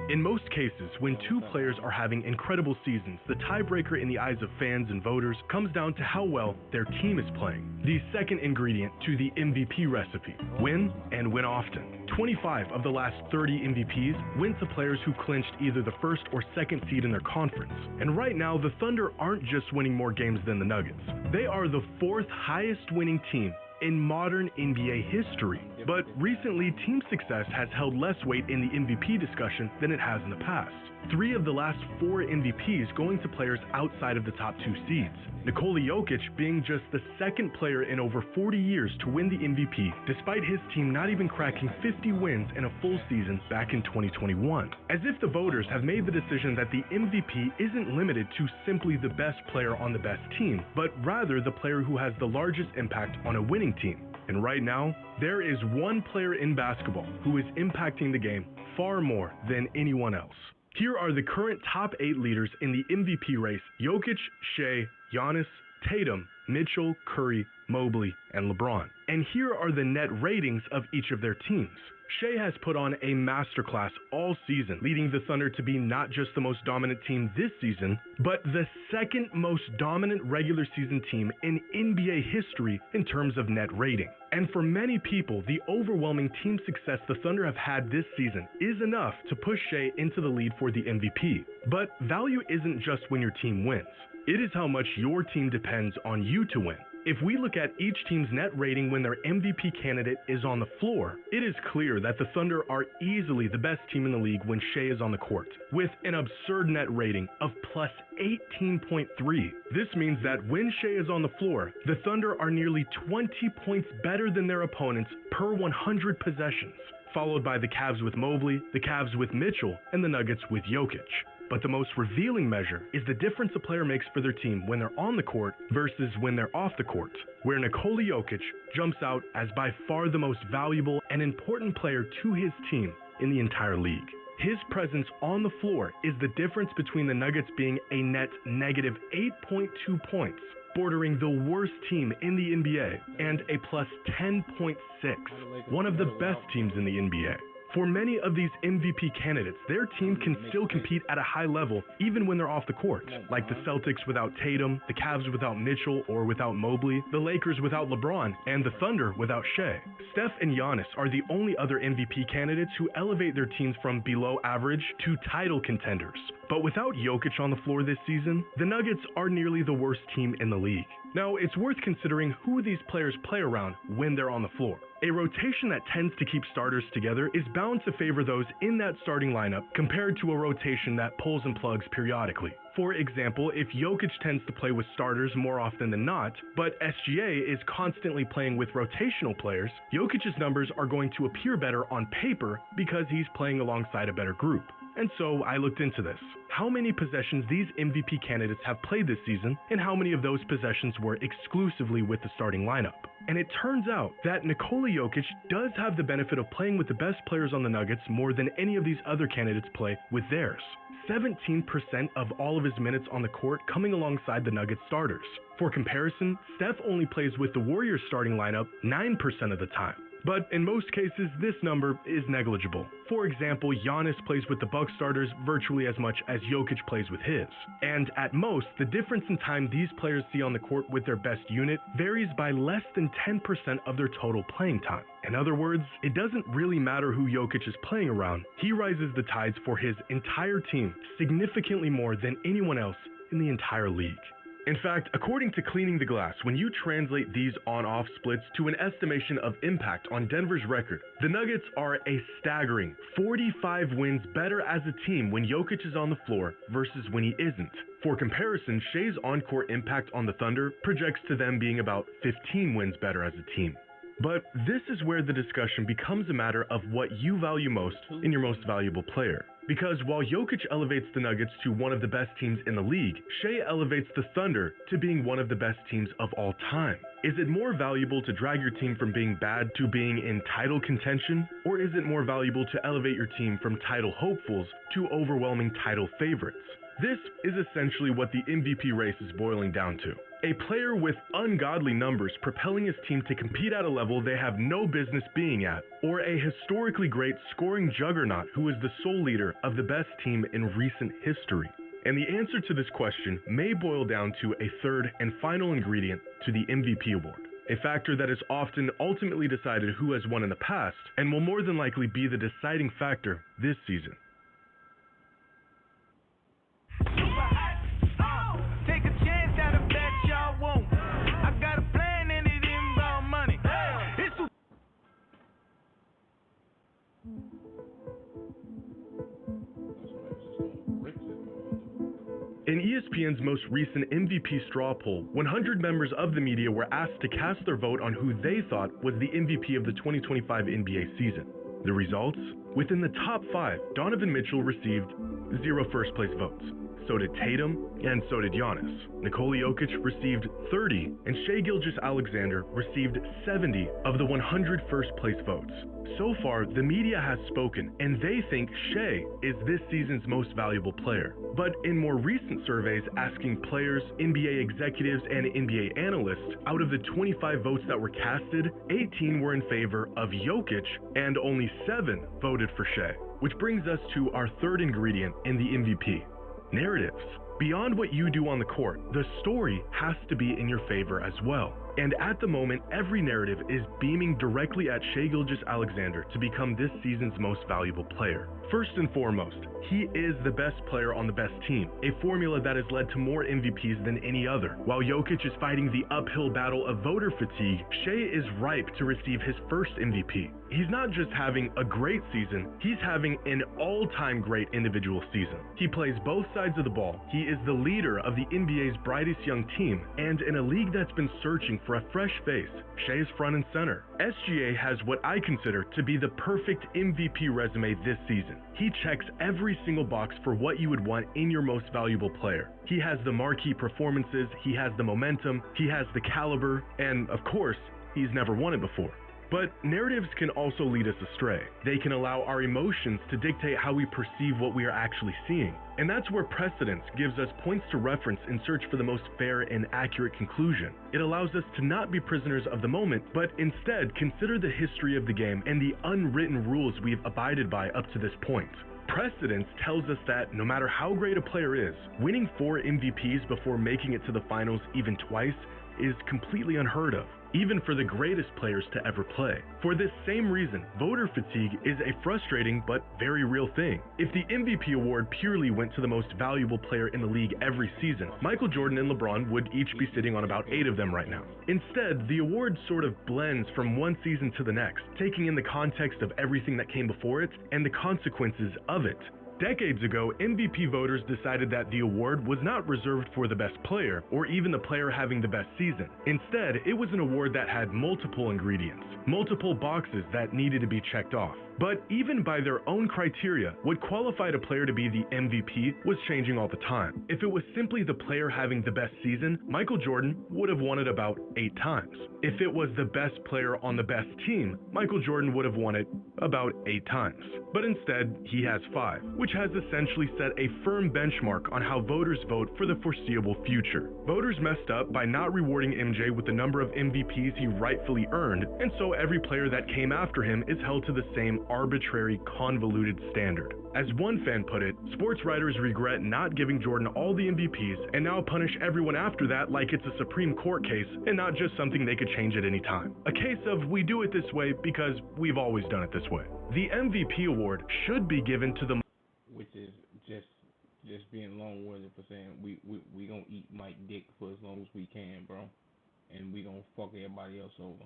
In most cases, when two players are having incredible seasons, the tiebreaker in the eyes of fans and voters comes down to how well their team is playing. The second ingredient to the MVP recipe: win and win often. 25 of the last 30 MVPs went to players who clinched either the first or second seed in their conference. And right now, the Thunder aren't just winning more games than the Nuggets. They are the 4th highest winning team in modern NBA history. But recently, team success has held less weight in the MVP discussion than it has in the past. 3 of the last 4 MVPs going to players outside of the top 2 seeds. Nikola Jokic being just the 2nd player in over 40 years to win the MVP, despite his team not even cracking 50 wins in a full season back in 2021. As if the voters have made the decision that the MVP isn't limited to simply the best player on the best team, but rather the player who has the largest impact on a winning team. And right now, there is one player in basketball who is impacting the game far more than anyone else. Here are the current top 8 leaders in the MVP race: Jokic, Shai, Giannis, Tatum, Mitchell, Curry, Mobley, and LeBron. And here are the net ratings of each of their teams. Shai has put on a masterclass all season, leading the Thunder to be not just the most dominant team this season, but the 2nd most dominant regular season team in NBA history in terms of net rating. And for many people, the overwhelming team success the Thunder have had this season is enough to push Shai into the lead for the MVP. But value isn't just when your team wins. It is how much your team depends on you to win. If we look at each team's net rating when their MVP candidate is on the floor, it is clear that the Thunder are easily the best team in the league when Shai is on the court, with an absurd net rating of plus 18.3. This means that when Shai is on the floor, the Thunder are nearly 20 points better than their opponents per 100 possessions, followed by the Cavs with Mobley, the Cavs with Mitchell, and the Nuggets with Jokic. But the most revealing measure is the difference a player makes for their team when they're on the court versus when they're off the court, where Nikola Jokic jumps out as by far the most valuable and important player to his team in the entire league. His presence on the floor is the difference between the Nuggets being a net negative 8.2 points, bordering the worst team in the NBA, and a plus 10.6, one of the best teams in the NBA. For many of these MVP candidates, their team can still compete at a high level even when they're off the court, like the Celtics without Tatum, the Cavs without Mitchell or without Mobley, the Lakers without LeBron, and the Thunder without Shai. Steph and Giannis are the only other MVP candidates who elevate their teams from below average to title contenders. But without Jokic on the floor this season, the Nuggets are nearly the worst team in the league. Now, it's worth considering who these players play around when they're on the floor. A rotation that tends to keep starters together is bound to favor those in that starting lineup compared to a rotation that pulls and plugs periodically. For example, if Jokic tends to play with starters more often than not, but SGA is constantly playing with rotational players, Jokic's numbers are going to appear better on paper because he's playing alongside a better group. And so I looked into this. How many possessions these MVP candidates have played this season, and how many of those possessions were exclusively with the starting lineup. And it turns out that Nikola Jokic does have the benefit of playing with the best players on the Nuggets more than any of these other candidates play with theirs. 17% of all of his minutes on the court coming alongside the Nuggets starters. For comparison, Steph only plays with the Warriors starting lineup 9% of the time. But in most cases, this number is negligible. For example, Giannis plays with the Bucks starters virtually as much as Jokic plays with his. And at most, the difference in time these players see on the court with their best unit varies by less than 10% of their total playing time. In other words, it doesn't really matter who Jokic is playing around. He rises the tides for his entire team significantly more than anyone else in the entire league. In fact, according to Cleaning the Glass, when you translate these on-off splits to an estimation of impact on Denver's record, the Nuggets are a staggering 45 wins better as a team when Jokic is on the floor versus when he isn't. For comparison, Shai's on-court impact on the Thunder projects to them being about 15 wins better as a team. But this is where the discussion becomes a matter of what you value most in your most valuable player. Because while Jokic elevates the Nuggets to one of the best teams in the league, Shai elevates the Thunder to being one of the best teams of all time. Is it more valuable to drag your team from being bad to being in title contention? Or is it more valuable to elevate your team from title hopefuls to overwhelming title favorites? This is essentially what the MVP race is boiling down to. A player with ungodly numbers propelling his team to compete at a level they have no business being at, or a historically great scoring juggernaut who is the sole leader of the best team in recent history. And the answer to this question may boil down to a third and final ingredient to the MVP award, a factor that is often ultimately decided who has won in the past and will more than likely be the deciding factor this season. In ESPN's most recent MVP straw poll, 100 members of the media were asked to cast their vote on who they thought was the MVP of the 2025 NBA season. The results? Within the top 5, Donovan Mitchell received 0 first-place votes. So did Tatum, and so did Giannis. Nikola Jokic received 30, and Shai Gilgeous-Alexander received 70 of the 100 first-place votes. So far, the media has spoken, and they think Shai is this season's most valuable player. But in more recent surveys asking players, NBA executives, and NBA analysts, out of the 25 votes that were casted, 18 were in favor of Jokic, and only 7 voted for Shai. Which brings us to our third ingredient in the MVP. Narratives. Beyond what you do on the court, the story has to be in your favor as well. And at the moment, every narrative is beaming directly at Shai Gilgeous-Alexander to become this season's most valuable player. First and foremost, he is the best player on the best team, a formula that has led to more MVPs than any other. While Jokic is fighting the uphill battle of voter fatigue, Shai is ripe to receive his first MVP. He's not just having a great season, he's having an all-time great individual season. He plays both sides of the ball, he is the leader of the NBA's brightest young team, and in a league that's been searching for a fresh face, Shai is front and center. SGA has what I consider to be the perfect MVP resume this season. He checks every single box for what you would want in your most valuable player. He has the marquee performances, he has the momentum, he has the caliber, and of course, he's never won it before. But narratives can also lead us astray. They can allow our emotions to dictate how we perceive what we are actually seeing. And that's where precedence gives us points to reference in search for the most fair and accurate conclusion. It allows us to not be prisoners of the moment, but instead consider the history of the game and the unwritten rules we've abided by up to this point. Precedence tells us that no matter how great a player is, winning 4 MVPs before making it to the finals even twice is completely unheard of, even for the greatest players to ever play. For this same reason, voter fatigue is a frustrating but very real thing. If the MVP award purely went to the most valuable player in the league every season, Michael Jordan and LeBron would each be sitting on about 8 of them right now. Instead, the award sort of blends from one season to the next, taking in the context of everything that came before it and the consequences of it. Decades ago, MVP voters decided that the award was not reserved for the best player, or even the player having the best season. Instead, it was an award that had multiple ingredients, multiple boxes that needed to be checked off. But even by their own criteria, what qualified a player to be the MVP was changing all the time. If it was simply the player having the best season, Michael Jordan would have won it about 8 times. If it was the best player on the best team, Michael Jordan would have won it about 8 times. But instead, he has 5, which has essentially set a firm benchmark on how voters vote for the foreseeable future. Voters messed up by not rewarding MJ with the number of MVPs he rightfully earned, and so every player that came after him is held to the same arbitrary, convoluted standard. As one fan put it, sports writers regret not giving Jordan all the MVPs and now punish everyone after that like it's a Supreme Court case and not just something they could change at any time. A case of we do it this way because we've always done it this way. The MVP award should be given to the which is just being long-winded for saying we gonna eat Mike dick for as long as we can, bro, and we gonna fuck everybody else over.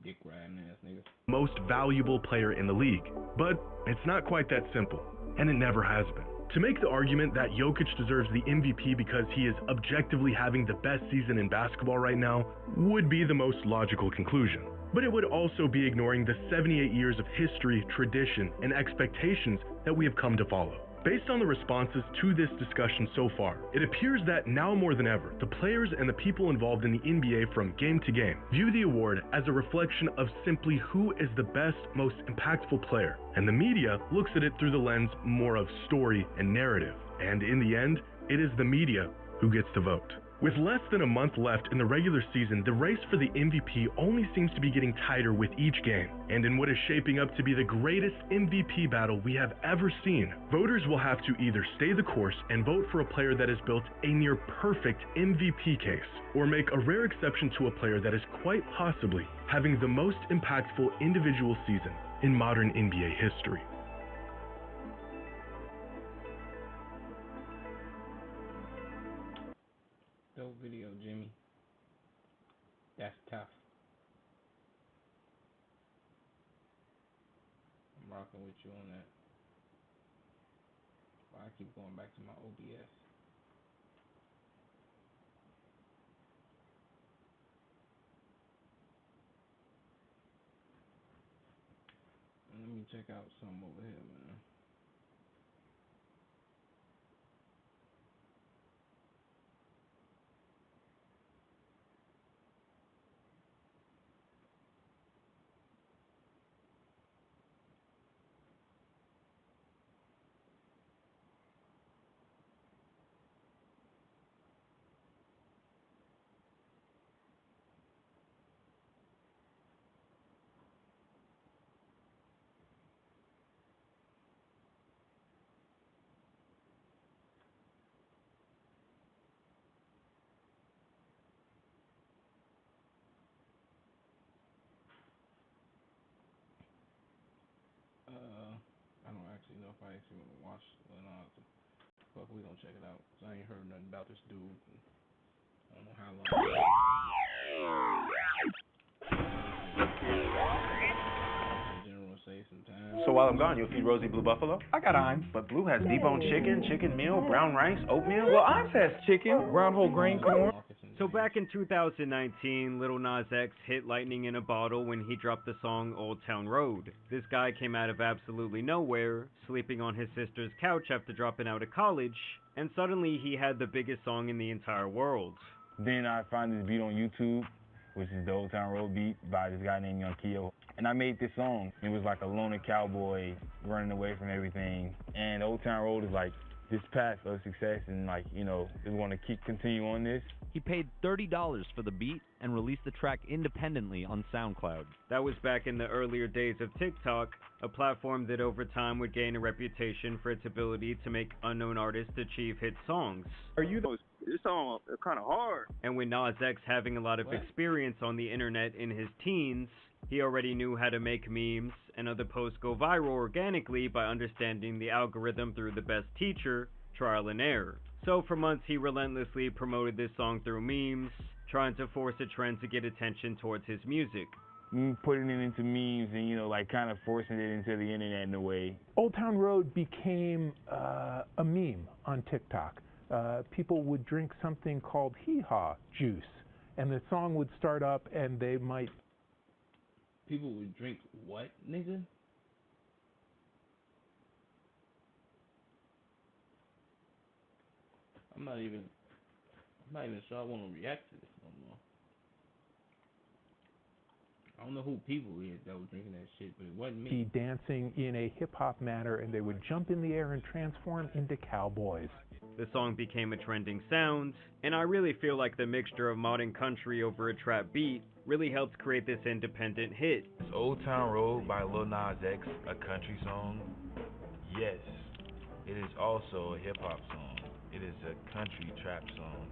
Dick riding ass niggas. Most valuable player in the league. But it's not quite that simple, and it never has been. To make the argument that Jokic deserves the MVP because he is objectively having the best season in basketball right now would be the most logical conclusion. But it would also be ignoring the 78 years of history, tradition, and expectations that we have come to follow. Based on the responses to this discussion so far, it appears that now more than ever, the players and the people involved in the NBA from game to game view the award as a reflection of simply who is the best, most impactful player, and the media looks at it through the lens more of story and narrative. And in the end, it is the media who gets to vote. With less than a month left in the regular season, the race for the MVP only seems to be getting tighter with each game. And in what is shaping up to be the greatest MVP battle we have ever seen, voters will have to either stay the course and vote for a player that has built a near perfect MVP case, or make a rare exception to a player that is quite possibly having the most impactful individual season in modern NBA history. Dope video, Jimmy. That's tough. I'm rocking with you on that. But I keep going back to my OBS. Let me check out something over here, man. you know, if I actually want to watch Lil Nas. Fuck, we gonna check it out. So I ain't heard nothing about this dude. I don't know how long. General say sometimes. So while I'm gone, you'll feed Rosie Blue Buffalo? I got Imes, but Blue has deboned chicken, chicken meal, brown rice, oatmeal. Well, Imes has chicken, ground whole grain corn. So back in 2019, Lil Nas X hit lightning in a bottle when he dropped the song Old Town Road. This guy came out of absolutely nowhere, sleeping on his sister's couch after dropping out of college, and suddenly he had the biggest song in the entire world. Then I found this beat on YouTube, which is the Old Town Road beat by this guy named Young Keo. And I made this song. It was like a loner cowboy running away from everything. And Old Town Road is like this path of success, and like, you know, we want to continue on this. He paid $30 for the beat and released the track independently on SoundCloud. That was back in the earlier days of TikTok, a platform that over time would gain a reputation for its ability to make unknown artists achieve hit songs. This song is kind of hard. And with Nas X having a lot of experience on the internet in his teens, he already knew how to make memes and other posts go viral organically by understanding the algorithm through the best teacher, trial and error. So for months he relentlessly promoted this song through memes, trying to force a trend to get attention towards his music. Putting it into memes and, you know, like kind of forcing it into the internet in a way. Old Town Road became a meme on TikTok. People would drink something called hee-haw juice, and the song would start up and they might... People would drink what, nigga? I'm not even sure I want to react to this no more. I don't know who people is that was drinking that shit, but it wasn't me. Be dancing in a hip-hop manner, and they would jump in the air and transform into cowboys. The song became a trending sound, and I really feel like the mixture of modern country over a trap beat really helped create this independent hit. Is Old Town Road by Lil Nas X a country song? Yes. It is also a hip-hop song. It is a country trap song.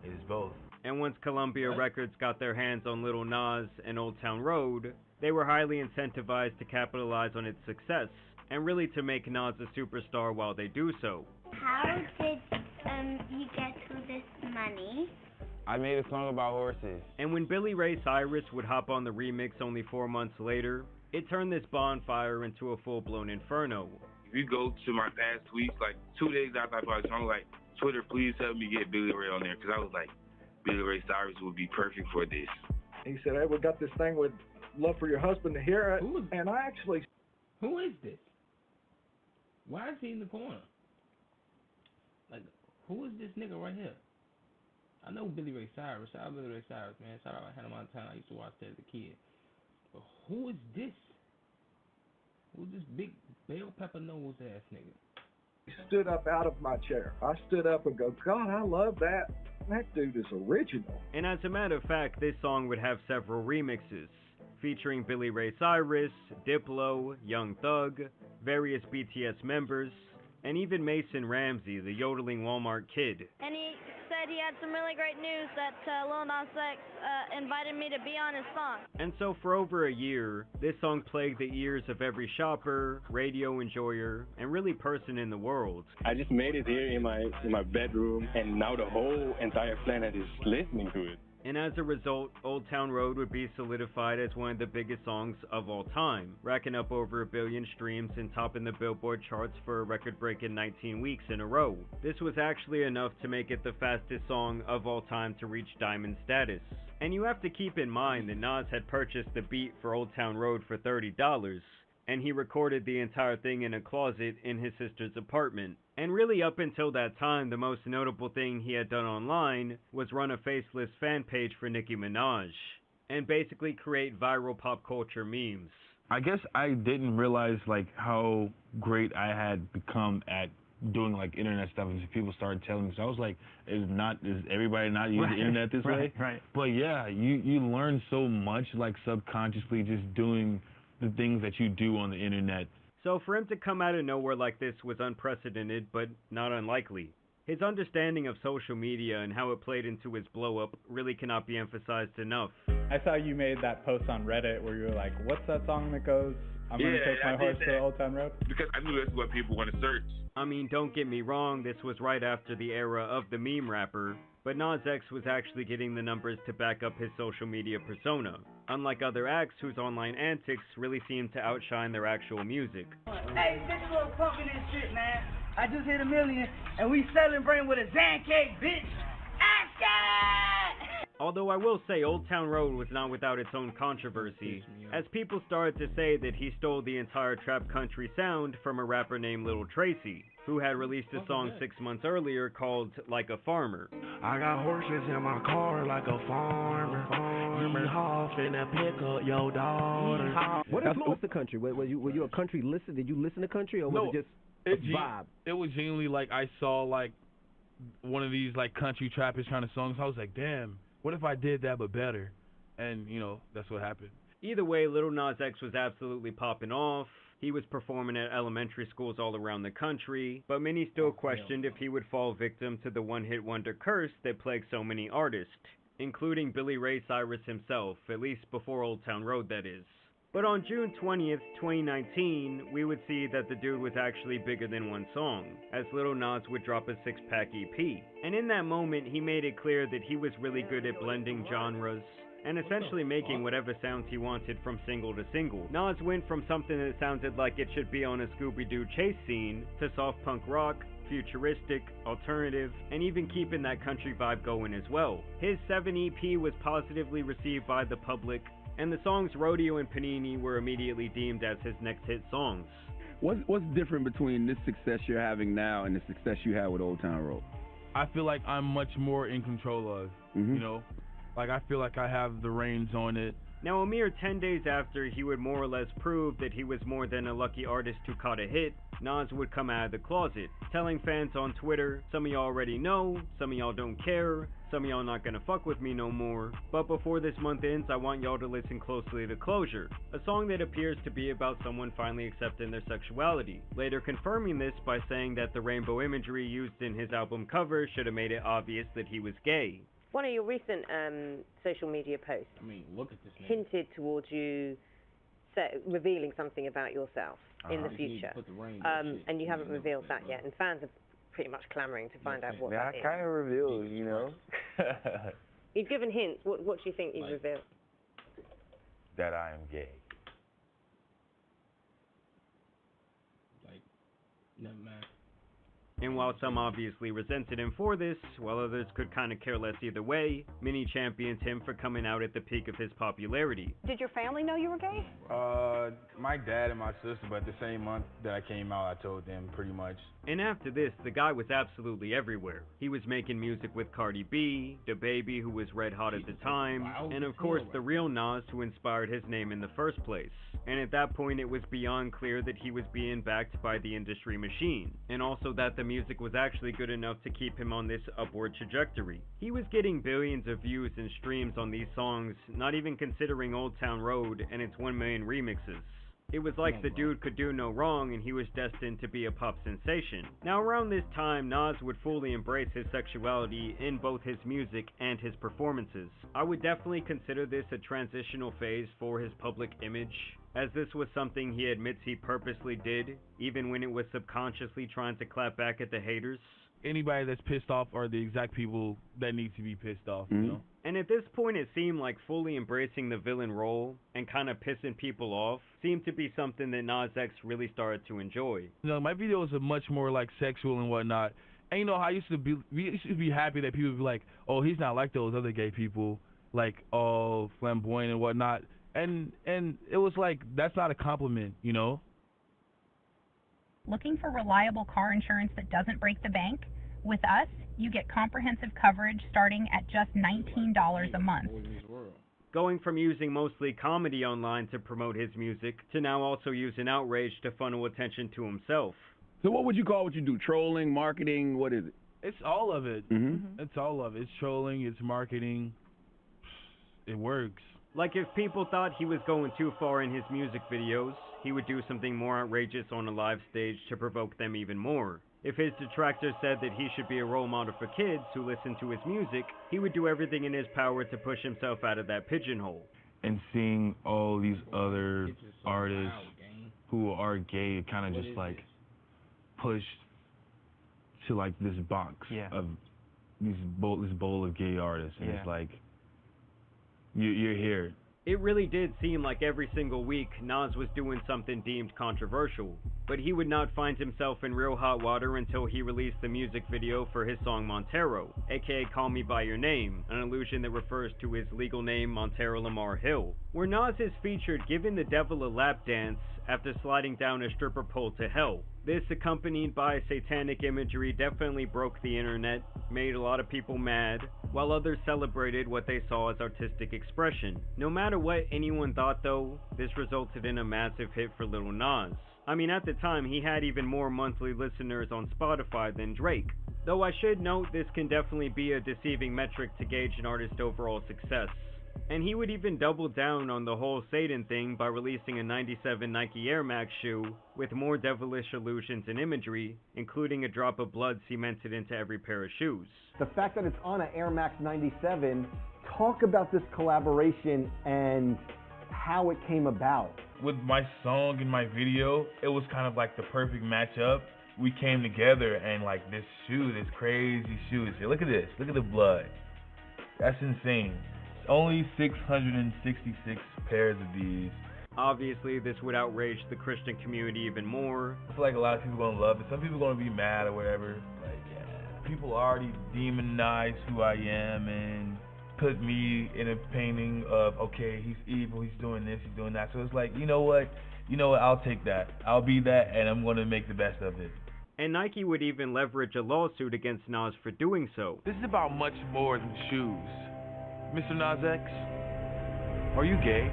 It is both. And once Columbia Records got their hands on Lil Nas and Old Town Road, they were highly incentivized to capitalize on its success, and really to make Nas a superstar while they do so. How did you get to this money? I made a song about horses. And when Billy Ray Cyrus would hop on the remix only 4 months later, it turned this bonfire into a full-blown inferno. If you go to my past tweets, like 2 days after I put the song, like, Twitter, please help me get Billy Ray on there, because I was like, Billy Ray Cyrus would be perfect for this. He said, hey, we got this thing with Love for Your Husband to hear it, and I actually... Who is this? Why is he in the corner? Like, who is this nigga right here? I know Billy Ray Cyrus. Shout out Billy Ray Cyrus, man. Shout out Hannah Montana. I used to watch that as a kid. But who is this? Who's this big bell pepper nose ass nigga? Stood up out of my chair. I stood up and go, God, I love that. That dude is original. And as a matter of fact, this song would have several remixes, featuring Billy Ray Cyrus, Diplo, Young Thug, various BTS members, and even Mason Ramsey, the yodeling Walmart kid. And he said he had some really great news that Lil Nas X invited me to be on his song. And so for over a year, this song plagued the ears of every shopper, radio enjoyer, and really person in the world. I just made it here in my bedroom, and now the whole entire planet is listening to it. And as a result, Old Town Road would be solidified as one of the biggest songs of all time, racking up over 1 billion streams and topping the Billboard charts for a record-breaking 19 weeks in a row. This was actually enough to make it the fastest song of all time to reach diamond status. And you have to keep in mind that Nas had purchased the beat for Old Town Road for $30, and he recorded the entire thing in a closet in his sister's apartment. And really up until that time, the most notable thing he had done online was run a faceless fan page for Nicki Minaj, and basically create viral pop culture memes. I guess I didn't realize like how great I had become at doing like internet stuff, and people started telling me. So I was like, is everybody not using the internet this way? Right. But yeah, you learn so much like subconsciously just doing the things that you do on the internet. So for him to come out of nowhere like this was unprecedented, but not unlikely. His understanding of social media and how it played into his blow-up really cannot be emphasized enough. I saw you made that post on Reddit where you were like, what's that song that goes, I'm gonna take my horse to Old Town Road? Because I knew that's what people want to search. I mean, don't get me wrong, this was right after the era of the meme rapper, but Nas X was actually getting the numbers to back up his social media persona, unlike other acts whose online antics really seem to outshine their actual music. Hey, this little pumping this shit, man. I just hit 1 million, and we celebrating with a Zan cake, bitch. Action! Although I will say Old Town Road was not without its own controversy, as people started to say that he stole the entire trap country sound from a rapper named Little Tracy, who had released a song 6 months earlier called Like a Farmer. I got horses in my car like a farmer. Yeehaw, finna pick up your daughter. What influenced the country? Were you a country listener? Did you listen to country, or was it just a vibe? It was genuinely like I saw like one of these like country trappish kind of songs. I was like, damn, what if I did that but better? And you know, that's what happened. Either way, Lil Nas X was absolutely popping off. He was performing at elementary schools all around the country, but many still questioned if he would fall victim to the one-hit wonder curse that plagued so many artists, including Billy Ray Cyrus himself, at least before Old Town Road, that is. But on June 20th, 2019, we would see that the dude was actually bigger than one song, as Lil Nas would drop a 6-pack EP. And in that moment, he made it clear that he was really good at blending genres, and essentially making whatever sounds he wanted from single to single. Nas went from something that sounded like it should be on a Scooby-Doo chase scene, to soft punk rock, futuristic, alternative, and even keeping that country vibe going as well. His 7 EP was positively received by the public, and the songs Rodeo and Panini were immediately deemed as his next hit songs. What's different between this success you're having now and the success you had with Old Town Road? I feel like I'm much more in control of, you know? Like, I feel like I have the reins on it. Now, a mere 10 days after he would more or less prove that he was more than a lucky artist who caught a hit, Nas would come out of the closet, telling fans on Twitter, some of y'all already know, some of y'all don't care, some of y'all not gonna fuck with me no more, but before this month ends, I want y'all to listen closely to Closure, a song that appears to be about someone finally accepting their sexuality, later confirming this by saying that the rainbow imagery used in his album cover should have made it obvious that he was gay. One of your recent social media posts look at this hinted towards you revealing something about yourself in the future. And you haven't revealed that yet. And fans are pretty much clamoring to find out what that is. I kind of revealed, you know. You've given hints. What do you think you've revealed? That I am gay. Never mind. And while some obviously resented him for this, while others could kind of care less either way, many championed him for coming out at the peak of his popularity. Did your family know you were gay? My dad and my sister, but the same month that I came out, I told them pretty much. And after this, the guy was absolutely everywhere. He was making music with Cardi B, DaBaby, who was red hot at the time, and of course the real Nas, who inspired his name in the first place. And at that point, it was beyond clear that he was being backed by the industry machine, and also that the music was actually good enough to keep him on this upward trajectory. He was getting billions of views and streams on these songs, not even considering Old Town Road and its 1 million remixes. It was like the dude could do no wrong and he was destined to be a pop sensation. Now around this time, Nas would fully embrace his sexuality in both his music and his performances. I would definitely consider this a transitional phase for his public image, as this was something he admits he purposely did, even when it was subconsciously trying to clap back at the haters. Anybody that's pissed off are the exact people that need to be pissed off, you know? And at this point, it seemed like fully embracing the villain role and kind of pissing people off seemed to be something that Nas X really started to enjoy. You know, my videos are much more like sexual and whatnot. And you know, we used to be happy that people would be like, oh, he's not like those other gay people, like all flamboyant and whatnot. And it was like, that's not a compliment, you know? Looking for reliable car insurance that doesn't break the bank? With us, you get comprehensive coverage starting at just $19 a month. Going from using mostly comedy online to promote his music, to now also using outrage to funnel attention to himself. So what would you call what you do? Trolling, marketing, what is it? It's all of it. It's all of it. It's trolling, it's marketing. It works. Like if people thought he was going too far in his music videos, he would do something more outrageous on a live stage to provoke them even more. If his detractors said that he should be a role model for kids who listen to his music, he would do everything in his power to push himself out of that pigeonhole. And seeing all these other artists who are gay kind of just like pushed to like this box of this bowl of gay artists, and it's like you're here. It really did seem like every single week Nas was doing something deemed controversial, but he would not find himself in real hot water until he released the music video for his song Montero, aka Call Me By Your Name, an allusion that refers to his legal name Montero Lamar Hill, where Nas is featured giving the devil a lap dance after sliding down a stripper pole to hell. This, accompanied by satanic imagery, definitely broke the internet, made a lot of people mad, while others celebrated what they saw as artistic expression. No matter what anyone thought though, this resulted in a massive hit for Lil Nas. I mean, at the time, he had even more monthly listeners on Spotify than Drake. Though I should note this can definitely be a deceiving metric to gauge an artist's overall success. And he would even double down on the whole Satan thing by releasing a 97 Nike Air Max shoe with more devilish allusions and imagery, including a drop of blood cemented into every pair of shoes. The fact that it's on an Air Max 97, talk about this collaboration and how it came about. With my song and my video, it was kind of like the perfect matchup. We came together and like this shoe, this crazy shoe. Look at this, look at the blood. That's insane. Only 666 pairs of these. Obviously, this would outrage the Christian community even more. I feel like a lot of people are gonna love it. Some people are gonna be mad or whatever. Like, yeah, people already demonize who I am and put me in a painting of, okay, he's evil, he's doing this, he's doing that. So it's like, you know what, I'll take that. I'll be that, and I'm gonna make the best of it. And Nike would even leverage a lawsuit against Nas for doing so. This is about much more than shoes. Mr. Nas X, are you gay?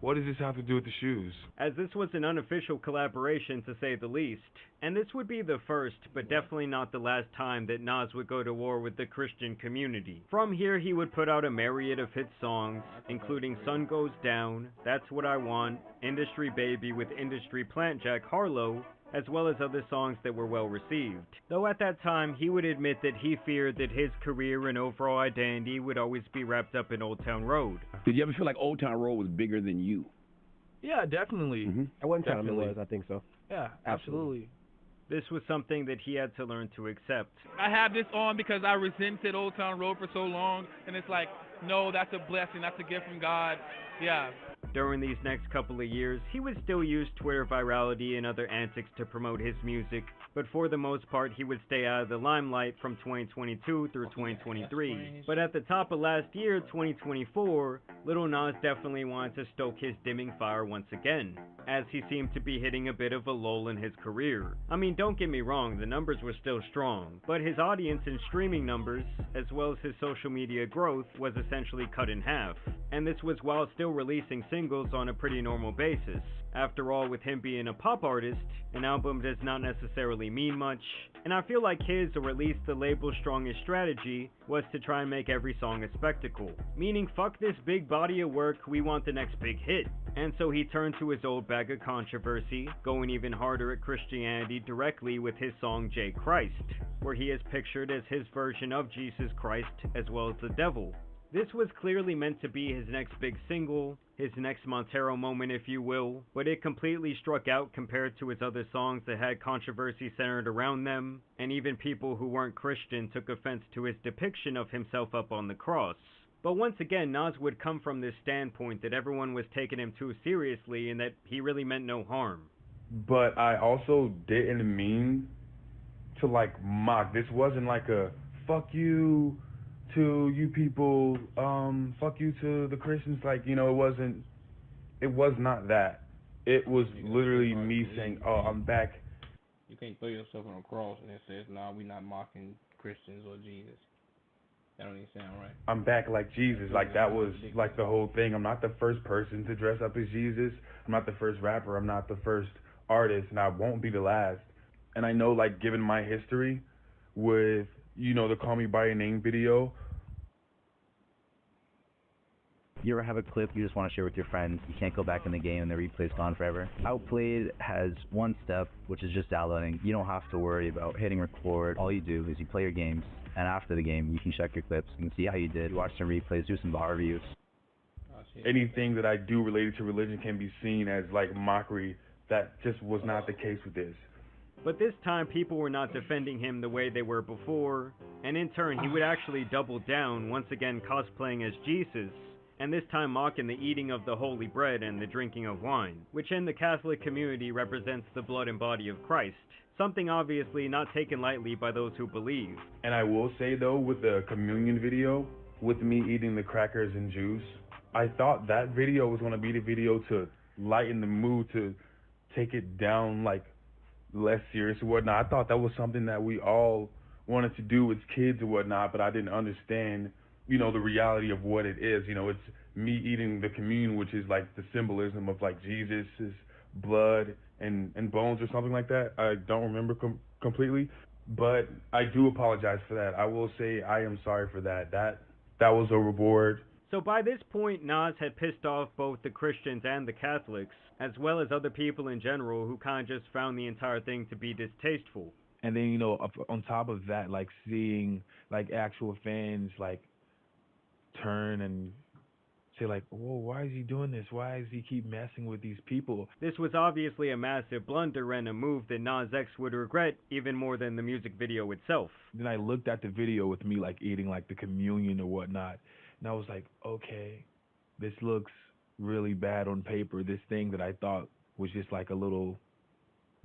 What does this have to do with the shoes? As this was an unofficial collaboration to say the least, and this would be the first, but definitely not the last time that Nas would go to war with the Christian community. From here he would put out a myriad of hit songs, including Sun Goes Down, That's What I Want, Industry Baby with industry plant Jack Harlow, as well as other songs that were well received. Though at that time, he would admit that he feared that his career and overall identity would always be wrapped up in Old Town Road. Did you ever feel like Old Town Road was bigger than you? Yeah, definitely. At one time it was, I think so. Yeah, absolutely. This was something that he had to learn to accept. I have this on because I resented Old Town Road for so long, and it's like, no, that's a blessing, that's a gift from God. Yeah. During these next couple of years, he would still use Twitter virality and other antics to promote his music, but for the most part, he would stay out of the limelight from 2022 through 2023. But at the top of last year, 2024, Lil Nas definitely wanted to stoke his dimming fire once again, as he seemed to be hitting a bit of a lull in his career. I mean, don't get me wrong, the numbers were still strong, but his audience and streaming numbers, as well as his social media growth, was essentially cut in half. And this was while still releasing singles on a pretty normal basis. After all, with him being a pop artist, an album does not necessarily mean much, and I feel like his, or at least the label's strongest strategy, was to try and make every song a spectacle. Meaning, fuck this big body of work, we want the next big hit. And so he turned to his old bag of controversy, going even harder at Christianity directly with his song J. Christ, where he is pictured as his version of Jesus Christ as well as the devil. This was clearly meant to be his next big single, his next Montero moment if you will, but it completely struck out compared to his other songs that had controversy centered around them, and even people who weren't Christian took offense to his depiction of himself up on the cross. But once again, Nas would come from this standpoint that everyone was taking him too seriously and that he really meant no harm. But I also didn't mean to like mock. This wasn't like a fuck you to you people, fuck you to the Christians, like, it was not that. It was literally me saying, oh, I'm back. You can't throw yourself on a cross and it says, nah, we're not mocking Christians or Jesus. That don't even sound right. I'm back like Jesus, like that was like the whole thing. I'm not the first person to dress up as Jesus. I'm not the first rapper. I'm not the first artist, and I won't be the last. And I know, like, given my history with, the Call Me By Your Name video. You ever have a clip you just want to share with your friends, you can't go back in the game and the replay's gone forever? Outplayed has one step, which is just downloading. You don't have to worry about hitting record. All you do is you play your games, and after the game, you can check your clips and see how you did, watch some replays, do some bar reviews. anything that I do related to religion can be seen as like mockery. That just was not the case with this. But this time, people were not defending him the way they were before, and in turn, he would actually double down, once again cosplaying as Jesus, and this time mocking the eating of the holy bread and the drinking of wine, which in the Catholic community represents the blood and body of Christ, something obviously not taken lightly by those who believe. And I will say though, with the communion video, with me eating the crackers and juice, I thought that video was going to be the video to lighten the mood, to take it down like less serious or whatnot. I thought that was something that we all wanted to do as kids or whatnot, but I didn't understand, you know, the reality of what it is. You know, it's me eating the communion, which is like the symbolism of like Jesus's blood and bones or something like that. I don't remember completely, but I do apologize for that. I will say I am sorry for that. That was overboard. So by this point, Nas had pissed off both the Christians and the Catholics, as well as other people in general who kind of just found the entire thing to be distasteful. And then, you know, on top of that, like seeing like actual fans like turn and say like, whoa, why is he doing this? Why does he keep messing with these people? This was obviously a massive blunder and a move that Nas X would regret even more than the music video itself. Then I looked at the video with me like eating like the communion or whatnot, and I was like, okay, this looks really bad on paper. This thing that I thought was just like a little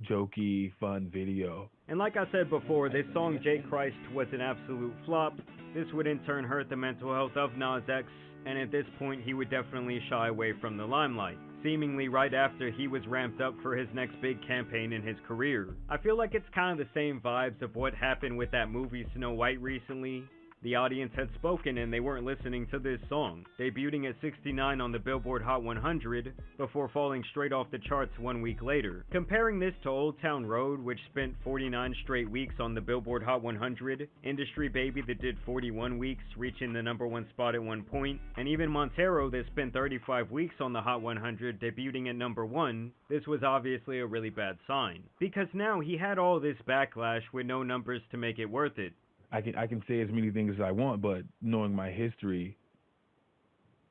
jokey, fun video. And like I said before, this song J Christ was an absolute flop. This would in turn hurt the mental health of Nas X, and at this point he would definitely shy away from the limelight, seemingly right after he was ramped up for his next big campaign in his career. I feel like it's kind of the same vibes of what happened with that movie Snow White recently. The audience had spoken and they weren't listening to this song, debuting at 69 on the Billboard Hot 100 before falling straight off the charts 1 week later. Comparing this to Old Town Road, which spent 49 straight weeks on the Billboard Hot 100, Industry Baby that did 41 weeks, reaching the #1 spot at one point, and even Montero that spent 35 weeks on the Hot 100, debuting at #1, this was obviously a really bad sign. Because now he had all this backlash with no numbers to make it worth it. I can say as many things as I want, but knowing my history,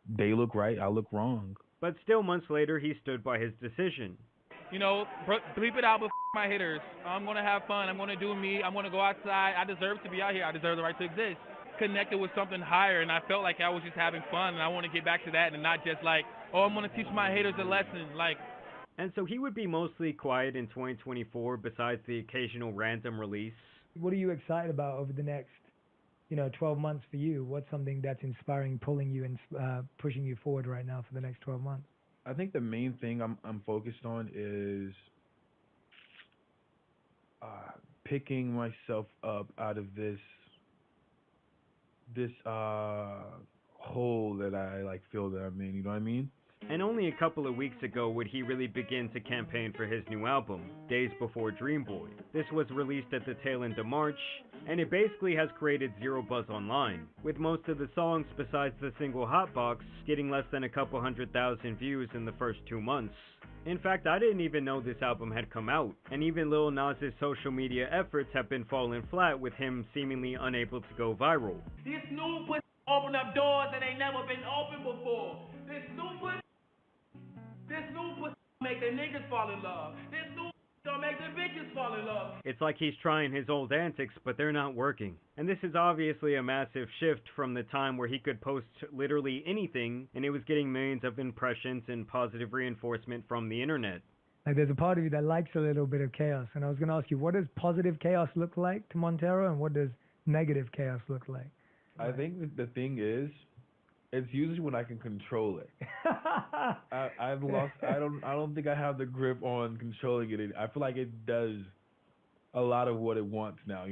they look right, I look wrong. But still, months later, he stood by his decision. You know, bleep it out with my haters. I'm going to have fun. I'm going to do me. I'm going to go outside. I deserve to be out here. I deserve the right to exist. Connected with something higher, and I felt like I was just having fun, and I want to get back to that and not just like, oh, I'm going to teach my haters a lesson. Like. And so he would be mostly quiet in 2024 besides the occasional random release. What are you excited about over the next, 12 months for you? What's something that's inspiring, pulling you and pushing you forward right now for the next 12 months? I think the main thing I'm focused on is picking myself up out of this hole that I feel that I'm in. You know what I mean? And only a couple of weeks ago would he really begin to campaign for his new album, Days Before Dream Boy. This was released at the tail end of March, and it basically has created zero buzz online, with most of the songs besides the single Hotbox getting less than a couple 100,000 views in the first 2 months. In fact, I didn't even know this album had come out, and even Lil Nas' social media efforts have been falling flat with him seemingly unable to go viral. This new pussy open up doors that ain't never been opened before. This new pussy make the niggas fall in love. This new don't make the bitches fall in love. It's like he's trying his old antics, but they're not working. And this is obviously a massive shift from the time where he could post literally anything and it was getting millions of impressions and positive reinforcement from the internet. Like, there's a part of you that likes a little bit of chaos, and I was going to ask you, what does positive chaos look like to Montero, and what does negative chaos look like? I think that the thing is, it's usually when I can control it. I've lost. I don't think I have the grip on controlling it. I feel like it does a lot of what it wants now,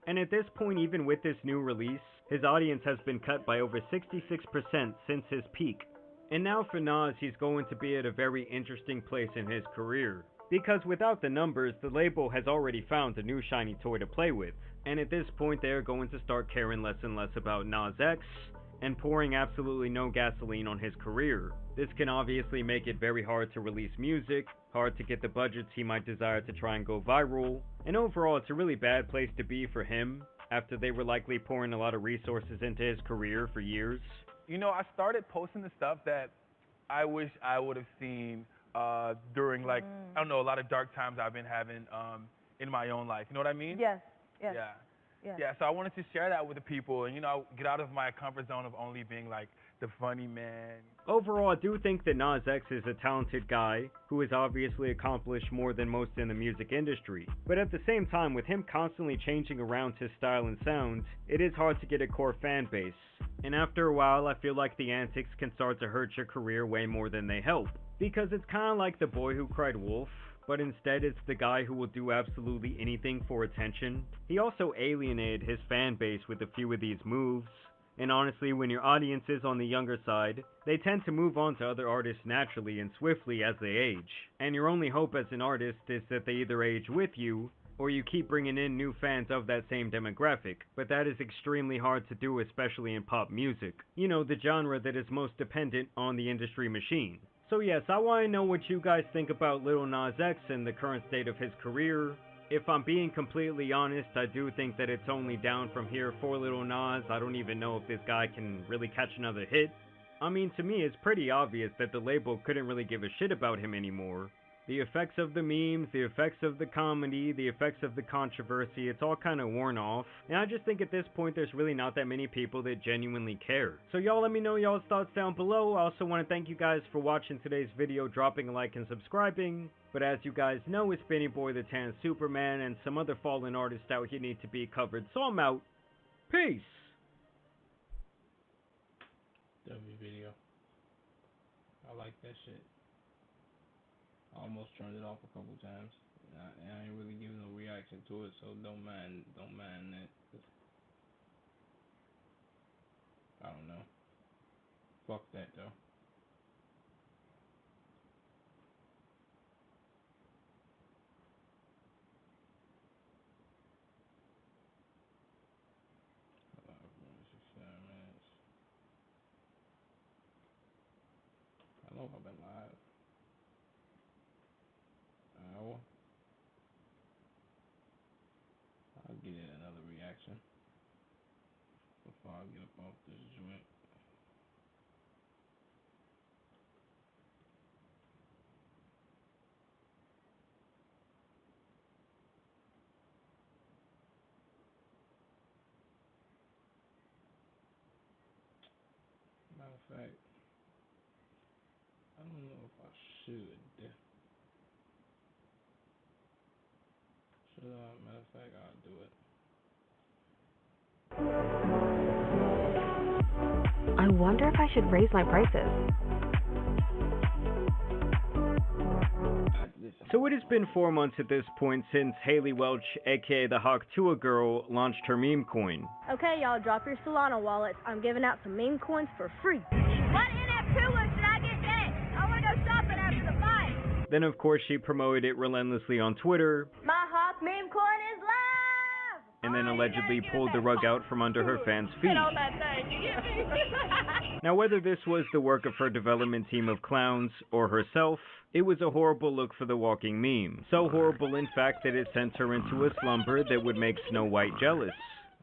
And at this point, even with this new release, his audience has been cut by over 66% since his peak. And now for Nas, he's going to be at a very interesting place in his career. Because without the numbers, the label has already found a new shiny toy to play with. And at this point, they are going to start caring less and less about Nas X, and pouring absolutely no gasoline on his career. This can obviously make it very hard to release music, hard to get the budgets he might desire to try and go viral, and overall it's a really bad place to be for him, after they were likely pouring a lot of resources into his career for years. I started posting the stuff that I wish I would have seen during, like, I don't know, a lot of dark times I've been having in my own life. You know what I mean? Yes. Yes. Yeah. Yeah. Yeah, so I wanted to share that with the people and, you know, get out of my comfort zone of only being, like, the funny man. Overall, I do think that Nas X is a talented guy who has obviously accomplished more than most in the music industry. But at the same time, with him constantly changing around his style and sound, it is hard to get a core fan base. And after a while, I feel like the antics can start to hurt your career way more than they help. Because it's kind of like The Boy Who Cried Wolf, but instead it's the guy who will do absolutely anything for attention. He also alienated his fan base with a few of these moves, and honestly, when your audience is on the younger side, they tend to move on to other artists naturally and swiftly as they age. And your only hope as an artist is that they either age with you, or you keep bringing in new fans of that same demographic, but that is extremely hard to do, especially in pop music. You know, the genre that is most dependent on the industry machine. So yes, I want to know what you guys think about Lil Nas X and the current state of his career. If I'm being completely honest, I do think that it's only down from here for Lil Nas. I don't even know if this guy can really catch another hit. I mean, to me, it's pretty obvious that the label couldn't really give a shit about him anymore. The effects of the memes, the effects of the comedy, the effects of the controversy, it's all kind of worn off. And I just think at this point there's really not that many people that genuinely care. So y'all let me know y'all's thoughts down below. I also want to thank you guys for watching today's video, dropping a like and subscribing. But as you guys know, it's been your boy the Tan Superman, and some other fallen artists out here need to be covered. So I'm out. Peace! W video. I like that shit. I almost turned it off a couple times. I ain't really giving no reaction to it, so don't mind that. I don't know. Fuck that though. I know I've been live. Hour. I'll get in another reaction before I get up off this joint. Matter of fact, I don't know if I should. Matter of fact, I'll do it. I wonder if I should raise my prices. So it has been 4 months at this point since Haley Welch, aka the Hawk Tuah Girl, launched her meme coin. Okay, y'all, drop your Solana wallets. I'm giving out some meme coins for free. What NF2 should I get next? I want to go shopping after the fight. Then of course she promoted it relentlessly on Twitter. My Hawk meme coin is live! And then allegedly pulled the rug out from under her fans' feet. Now whether this was the work of her development team of clowns or herself, it was a horrible look for the walking meme. So horrible in fact that it sent her into a slumber that would make Snow White jealous.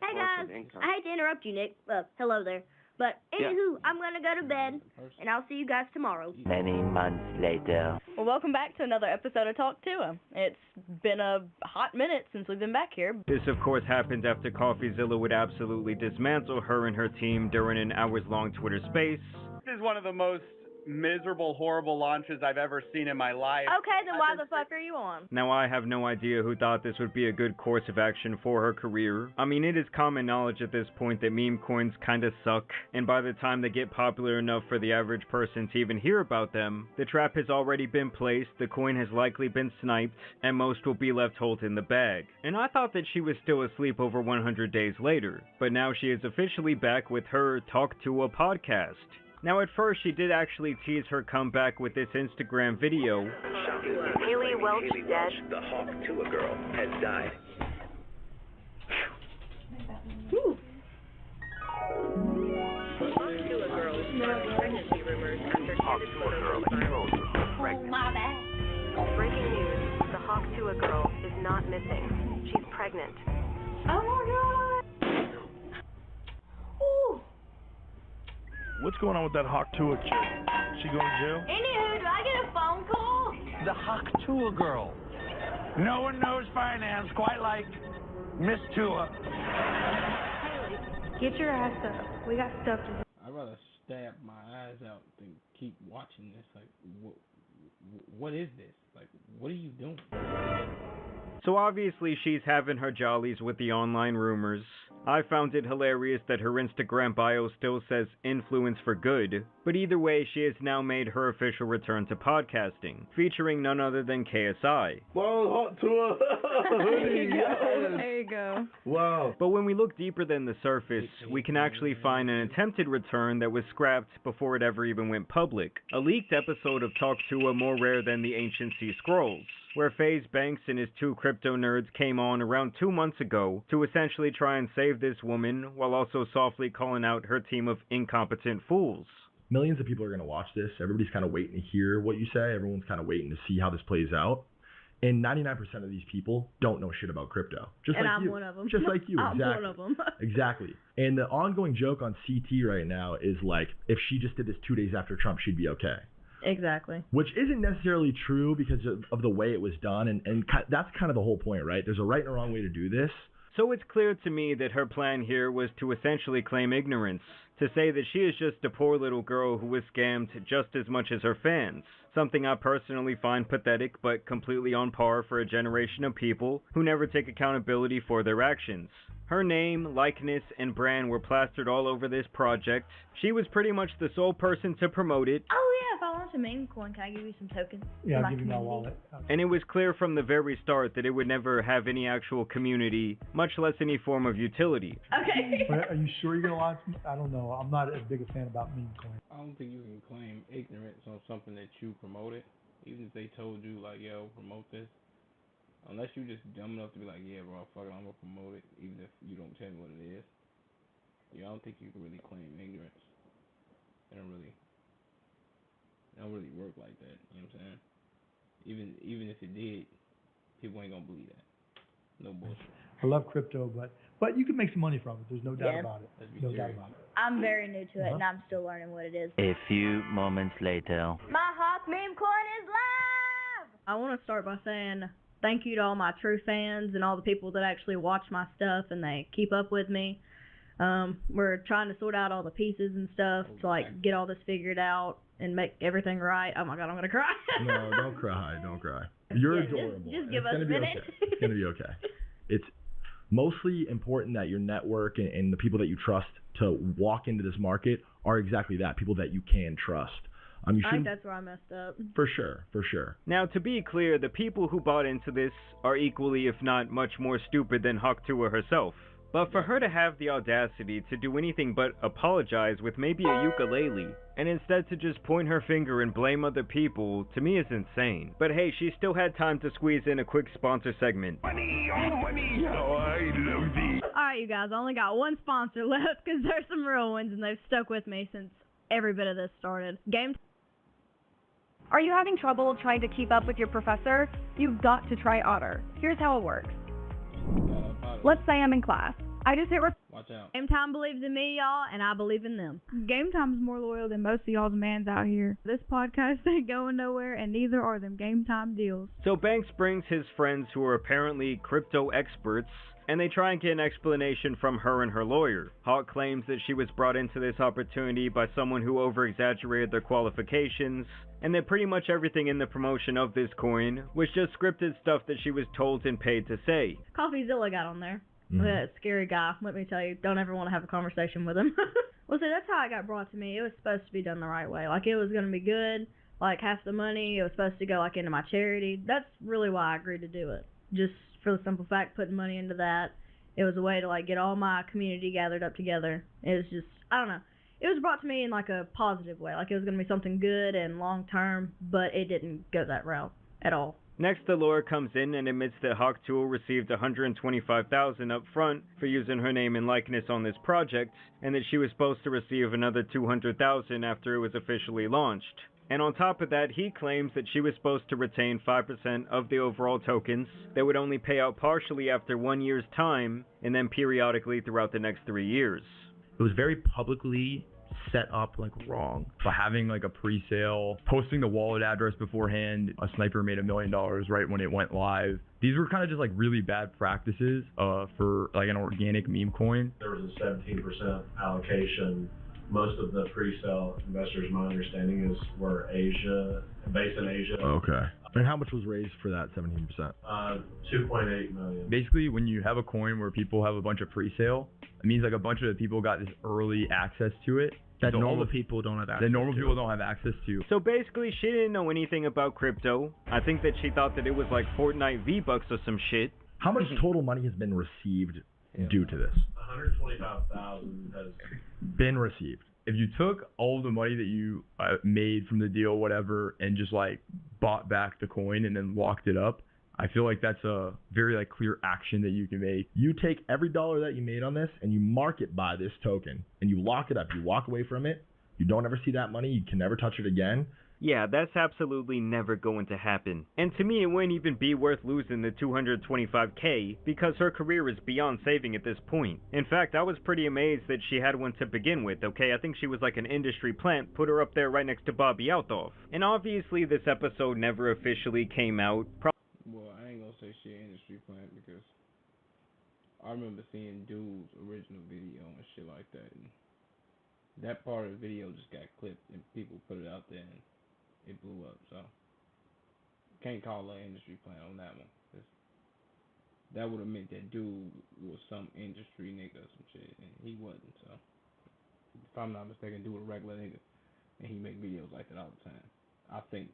Hey guys, I hate to interrupt you, Nick. Hello there. But anywho, I'm gonna go to bed, and I'll see you guys tomorrow. Many months later. Well, welcome back to another episode of Talk to Him. It's been a hot minute since we've been back here. This, of course, happened after CoffeeZilla would absolutely dismantle her and her team during an hours-long Twitter space. This is one of the most miserable, horrible launches I've ever seen in my life. Okay, then why the fuck are you on? Now, I have no idea who thought this would be a good course of action for her career. I mean, it is common knowledge at this point that meme coins kinda suck, and by the time they get popular enough for the average person to even hear about them, the trap has already been placed, the coin has likely been sniped, and most will be left holding the bag. And I thought that she was still asleep over 100 days later, but now she is officially back with her Talk to a podcast. Now, at first, she did actually tease her comeback with this Instagram video. Haley Welch dead. The Hawk Tuah Girl has died. Whew. Hawk Tuah Girl is sparking pregnancy rumors after candid photos of viral. My bad. Breaking news, the Hawk Tuah Girl is not missing. She's pregnant. Oh my god! Ooh. What's going on with that Hawk Tuah chick? she going to jail? Anywho, do I get a phone call? The Hawk Tua girl. No one knows finance quite like Miss Tua. Haley, get your ass up. We got stuff to do. I'd rather stab my eyes out than keep watching this. Like, what is this? Like, what are you doing? So obviously she's having her jollies with the online rumors. I found it hilarious that her Instagram bio still says influence for good, but either way she has now made her official return to podcasting, featuring none other than KSI. Whoa, hot tour. There you go. Wow. But when we look deeper than the surface, we can actually find an attempted return that was scrapped before it ever even went public. A leaked episode of Talk Tua more rare than the Ancient Sea Scrolls, where FaZe Banks and his two crypto nerds came on around 2 months ago to essentially try and save this woman while also softly calling out her team of incompetent fools. Millions of people are going to watch this. Everybody's kind of waiting to hear what you say. Everyone's kind of waiting to see how this plays out. And 99% of these people don't know shit about crypto. Just and like I'm you. one of them. Just like you, exactly. I'm one of them. Exactly. And the ongoing joke on CT right now is like, if she just did this 2 days after Trump, she'd be okay. Exactly. Which isn't necessarily true because of the way it was done, and that's kind of the whole point, right? There's a right and a wrong way to do this. So it's clear to me that her plan here was to essentially claim ignorance, to say that she is just a poor little girl who was scammed just as much as her fans. Something I personally find pathetic, but completely on par for a generation of people who never take accountability for their actions. Her name, likeness, and brand were plastered all over this project. She was pretty much the sole person to promote it. Oh yeah, if I want a meme coin, can I give you some tokens? Yeah, I'll give you my wallet. And it was clear from the very start that it would never have any actual community, much less any form of utility. Okay. But are you sure you're going to launch? I don't know. I'm not as big a fan about meme coin. I don't think you can claim ignorance on something that you promoted, even if they told you, like, yo, promote this. Unless you're just dumb enough to be like, yeah, bro, fuck it, I'm going to promote it, even if you don't tell me what it is. Yeah, I don't think you can really claim ignorance. It don't really work like that, you know what I'm saying? Even if it did, people ain't going to believe that. No bullshit. I love crypto, but you can make some money from it. There's no doubt about it. No doubt about it. I'm very new to it, and I'm still learning what it is. A few moments later. My Hawk meme coin is live! I want to start by saying thank you to all my true fans and all the people that actually watch my stuff and they keep up with me. We're trying to sort out all the pieces and stuff to like get all this figured out and make everything right. Oh my god, I'm gonna cry. No, don't cry. Don't cry. You're adorable. Just give us a minute. minute. Okay. It's gonna be okay. It's mostly important that your network and the people that you trust to walk into this market are exactly that, people that you can trust. I think that's where I messed up. For sure. Now, to be clear, the people who bought into this are equally, if not much more stupid than Hawk Tua herself. But for her to have the audacity to do anything but apologize with maybe a ukulele, and instead to just point her finger and blame other people, to me is insane. But hey, she still had time to squeeze in a quick sponsor segment. Money, oh money, oh I love thee. Alright you guys, I only got one sponsor left because there's some real ones and they've stuck with me since every bit of this started. Are you having trouble trying to keep up with your professor? You've got to try Otter. Here's how it works. Let's say I'm in class. I just hit Watch out. Game Time believes in me, y'all, and I believe in them. Game Time's more loyal than most of y'all's mans out here. This podcast ain't going nowhere, and neither are them Game Time deals. So Banks brings his friends who are apparently crypto experts, and they try and get an explanation from her and her lawyer. Hawk claims that she was brought into this opportunity by someone who over-exaggerated their qualifications, and that pretty much everything in the promotion of this coin was just scripted stuff that she was told and paid to say. CoffeeZilla got on there. That scary guy, let me tell you, don't ever want to have a conversation with him. Well, see, that's how it got brought to me. It was supposed to be done the right way. Like, it was going to be good. Like, half the money, it was supposed to go, like, into my charity. That's really why I agreed to do it. Just for the simple fact, putting money into that. It was a way to, like, get all my community gathered up together. It was just, I don't know. It was brought to me in, like, a positive way. Like, it was going to be something good and long-term, but it didn't go that route at all. Next, the lawyer comes in and admits that Hawk Tua received $125,000 up front for using her name and likeness on this project, and that she was supposed to receive another $200,000 after it was officially launched. And on top of that, he claims that she was supposed to retain 5% of the overall tokens that would only pay out partially after 1 year's time, and then periodically throughout the next 3 years. It was very publicly set up like wrong. By having like a pre-sale, posting the wallet address beforehand, a sniper made $1 million right when it went live. These were kind of just like really bad practices for like an organic meme coin. There was a 17% allocation. Most of the pre-sale investors, my understanding is, were based in Asia. Okay. And how much was raised for that 17%? 2.8 million. Basically, when you have a coin where people have a bunch of pre-sale, it means like a bunch of people got this early access to it. That normal people don't have access to. That normal people don't have access to. So basically, she didn't know anything about crypto. I think that she thought that it was like Fortnite V-Bucks or some shit. How much total money has been received due to this? 125,000 has been received. If you took all the money that you made from the deal, whatever, and just like bought back the coin and then locked it up, I feel like that's a very like clear action that you can make. You take every dollar that you made on this and you mark it by this token and you lock it up. You walk away from it. You don't ever see that money. You can never touch it again. Yeah, that's absolutely never going to happen. And to me, it wouldn't even be worth losing the $225K because her career is beyond saving at this point. In fact, I was pretty amazed that she had one to begin with, okay? I think she was like an industry plant, put her up there right next to Bobby Althoff. And obviously, this episode never officially came out. Well, I ain't gonna say she an industry plant because I remember seeing Dude's original video and shit like that. And that part of the video just got clipped and people put it out there and it blew up, so can't call her industry plant on that one. That would have meant that Dude was some industry nigga or some shit, and he wasn't. So if I'm not mistaken, Dude a regular nigga, and he make videos like that all the time. I think.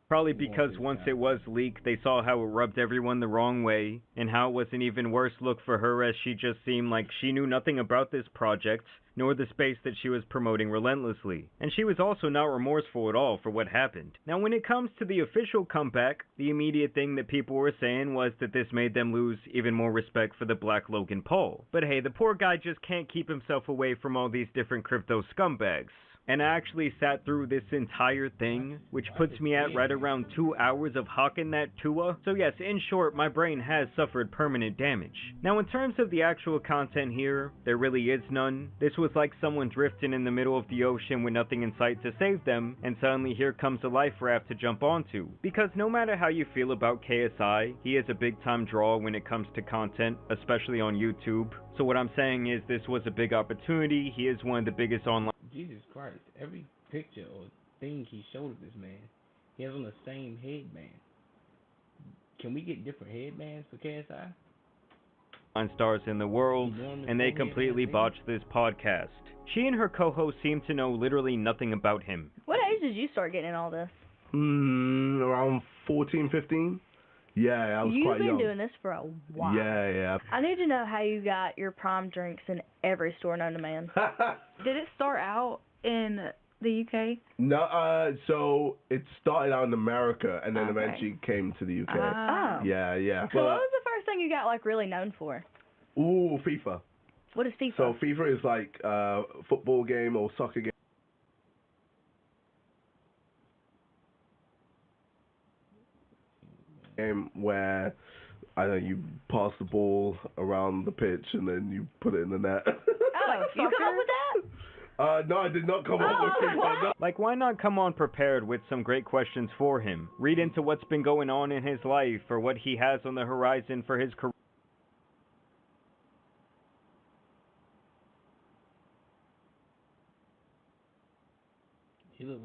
Probably because once it was leaked, they saw how it rubbed everyone the wrong way, and how it was an even worse look for her as she just seemed like she knew nothing about this project, nor the space that she was promoting relentlessly. And she was also not remorseful at all for what happened. Now when it comes to the official comeback, the immediate thing that people were saying was that this made them lose even more respect for the Black Logan Paul. But hey, the poor guy just can't keep himself away from all these different crypto scumbags. And I actually sat through this entire thing, which puts me at right around 2 hours of hawking that Tua. So yes, in short, my brain has suffered permanent damage. Now in terms of the actual content here, there really is none. This was like someone drifting in the middle of the ocean with nothing in sight to save them, and suddenly here comes a life raft to jump onto. Because no matter how you feel about KSI, he is a big time draw when it comes to content, especially on YouTube. So what I'm saying is this was a big opportunity. He is one of the biggest online... Jesus Christ, every picture or thing he showed of this man, he has on the same headband. Can we get different headbands for KSI? Stars in the world, and they completely botched this podcast. She and her co-host seem to know literally nothing about him. What age did you start getting in all this? Around 14, 15. Yeah, I was quite young. You've been doing this for a while. Yeah. I need to know how you got your prime drinks in every store known to man. Did it start out in the UK? No, so it started out in America and then eventually came to the UK. Oh. Yeah. So what was the first thing you got like really known for? Ooh, FIFA. What is FIFA? So FIFA is like a football game or soccer game. Where I know you pass the ball around the pitch and then you put it in the net. Oh, you come up with that? No, I did not come up with FIFA. No. Like, why not come on prepared with some great questions for him? Read into what's been going on in his life or what he has on the horizon for his career. He looked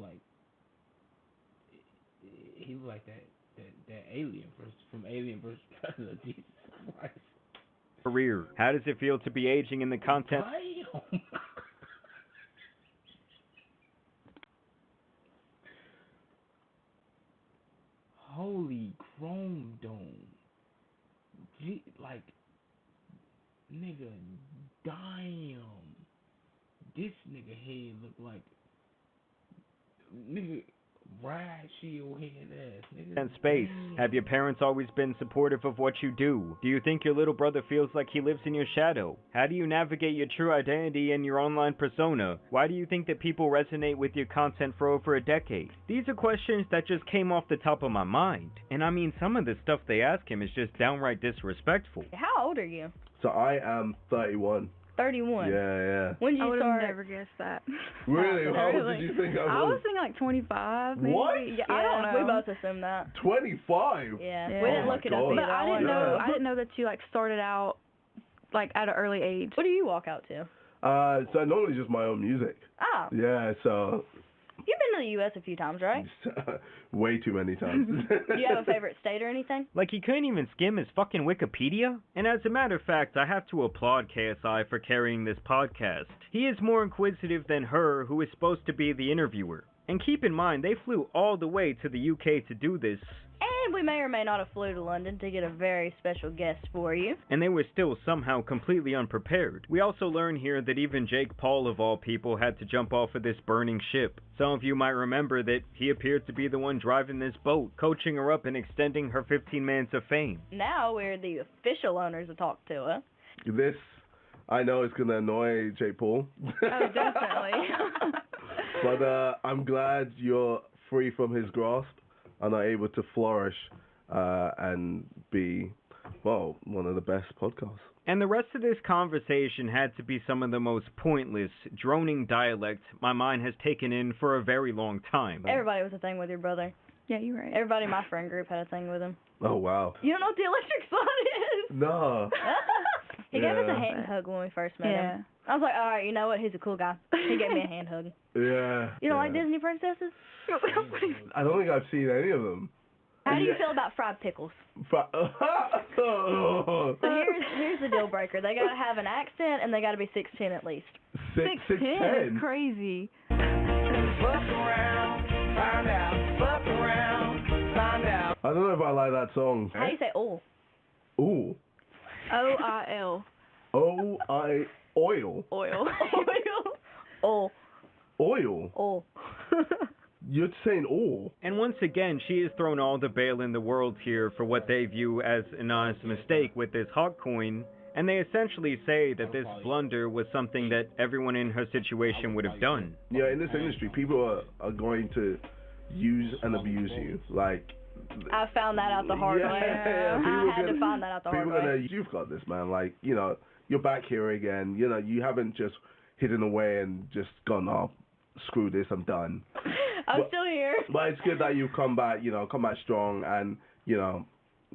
like that alien from Alien vs. Predator. Jesus Christ. Career. How does it feel to be aging in the content? Holy chrome dome. Like, nigga, damn. This nigga head look like, nigga, ride shield head ass, nigga. And space. Have your parents always been supportive of what you do? Do you think your little brother feels like he lives in your shadow? How do you navigate your true identity and your online persona? Why do you think that people resonate with your content for over a decade? These are questions that just came off the top of my mind. And I mean, some of the stuff they ask him is just downright disrespectful. How old are you? So I am 31. 31. Yeah. When did I you would start? have never guessed that. Really? How old Really? did you think I I was? was thinking like 25, maybe. What? Yeah, I don't know. We both assumed that. 25? Yeah. Yeah. We didn't Oh look my it up God. either. But I didn't know. Yeah. I didn't know that you like started out like at an early age. What do you walk out to? So normally just my own music. Oh. Yeah, so You've been to the U.S. a few times, right? way too many times. Do you have a favorite state or anything? Like he couldn't even skim his fucking Wikipedia? And as a matter of fact, I have to applaud KSI for carrying this podcast. He is more inquisitive than her, who is supposed to be the interviewer. And keep in mind, they flew all the way to the UK to do this, And we may or may not have flew to London to get a very special guest for you. and they were still somehow completely unprepared. We also learn here that even Jake Paul, of all people, had to jump off of this burning ship. Some of you might remember that he appeared to be the one driving this boat, coaching her up and extending her 15 minutes of fame. Now we're the official owners to talk to her. This, I know, is going to annoy Jake Paul. Oh, definitely. But I'm glad you're free from his grasp and are able to flourish and be, well, one of the best podcasts. And the rest of this conversation had to be some of the most pointless, droning dialect my mind has taken in for a very long time. Everybody was a thing with your brother. Yeah, you're right. Everybody in my friend group had a thing with him. Oh, wow. You don't know what the electric slide is? No. He gave us a Yeah. hand hug when we first met Yeah. him. I was like, all right, you know what? He's a cool guy. He gave me a hand hug. Yeah. You don't like Disney princesses? I don't think I've seen any of them. How do you Yeah. feel about fried pickles? Oh. So here's the deal breaker. They gotta have an accent and they gotta be 6'10" at least. 6'10". is crazy. Fuck around, find out. Fuck around, find out. I don't know if I like that song. How do you say oh? Ooh. OIL. O-I... Oil. Oil. Oh. Oil? Oh. You're saying oil. And once again, she has thrown all the bail in the world here for what they view as an honest mistake with this hot coin, and they essentially say that this blunder was something that everyone in her situation would have done. Yeah, in this industry, people are going to use and abuse you. Like... I found that out the hard way. I had to find that out the hard People way. you've got this, man. Like, you know, you're back here again. You know, you haven't just hidden away and just gone, oh, screw this, I'm done. I'm still here. But it's good that you've come back strong, and, you know,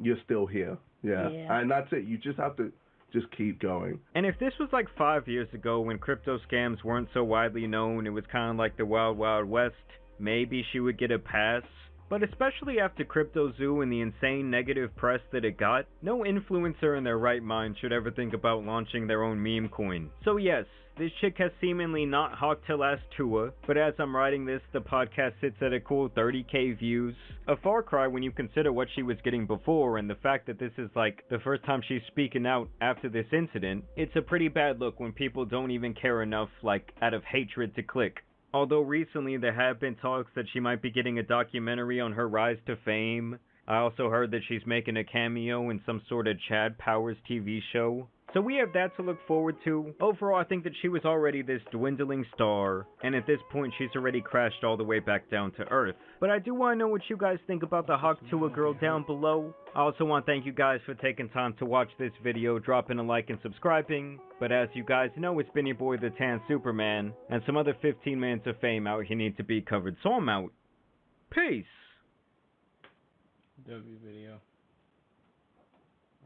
you're still here. Yeah. And that's it. You just have to just keep going. And if this was like 5 years ago when crypto scams weren't so widely known, it was kind of like the Wild Wild West, maybe she would get a pass. But especially after CryptoZoo and the insane negative press that it got, no influencer in their right mind should ever think about launching their own meme coin. So yes, this chick has seemingly not hawked her last Tua, but as I'm writing this, the podcast sits at a cool 30k views. A far cry when you consider what she was getting before, and the fact that this is like the first time she's speaking out after this incident. It's a pretty bad look when people don't even care enough, like, out of hatred to click. Although recently there have been talks that she might be getting a documentary on her rise to fame. I also heard that she's making a cameo in some sort of Chad Powers TV show. So we have that to look forward to. Overall, I think that she was already this dwindling star, and at this point she's already crashed all the way back down to earth. But I do want to know what you guys think about the Hawk Tua girl down below. I also want to thank you guys for taking time to watch this video, dropping a like and subscribing. But as you guys know, it's been your boy the Tan Superman, and some other 15 minutes of fame out here need to be covered, so I'm out. Peace! W video.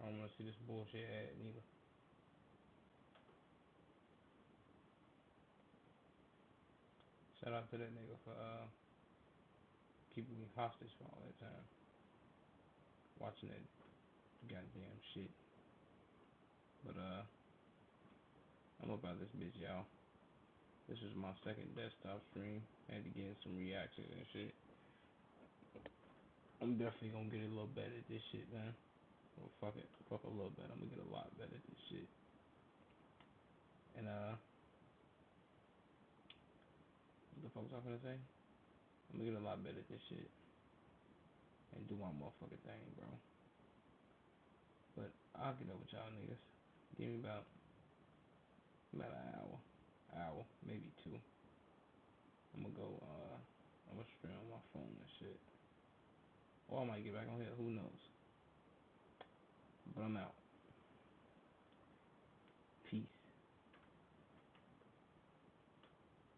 I don't want to see this bullshit ad neither. Shout out to that nigga for keeping me hostage for all that time. Watching that goddamn shit. But I'm about this bitch, y'all. This is my second desktop stream. Had to get some reactions and shit. I'm definitely gonna get a little better at this shit, man. Well, fuck it. Fuck a little bit. I'm gonna get a lot better at this shit. And what the fuck was I gonna say? I'm gonna get a lot better at this shit. And do my motherfucking thing, bro. But I'll get up with y'all niggas. Give me about an hour, maybe 2. I'm gonna go, I'm gonna stream on my phone and shit. Or I might get back on here, who knows. But I'm out.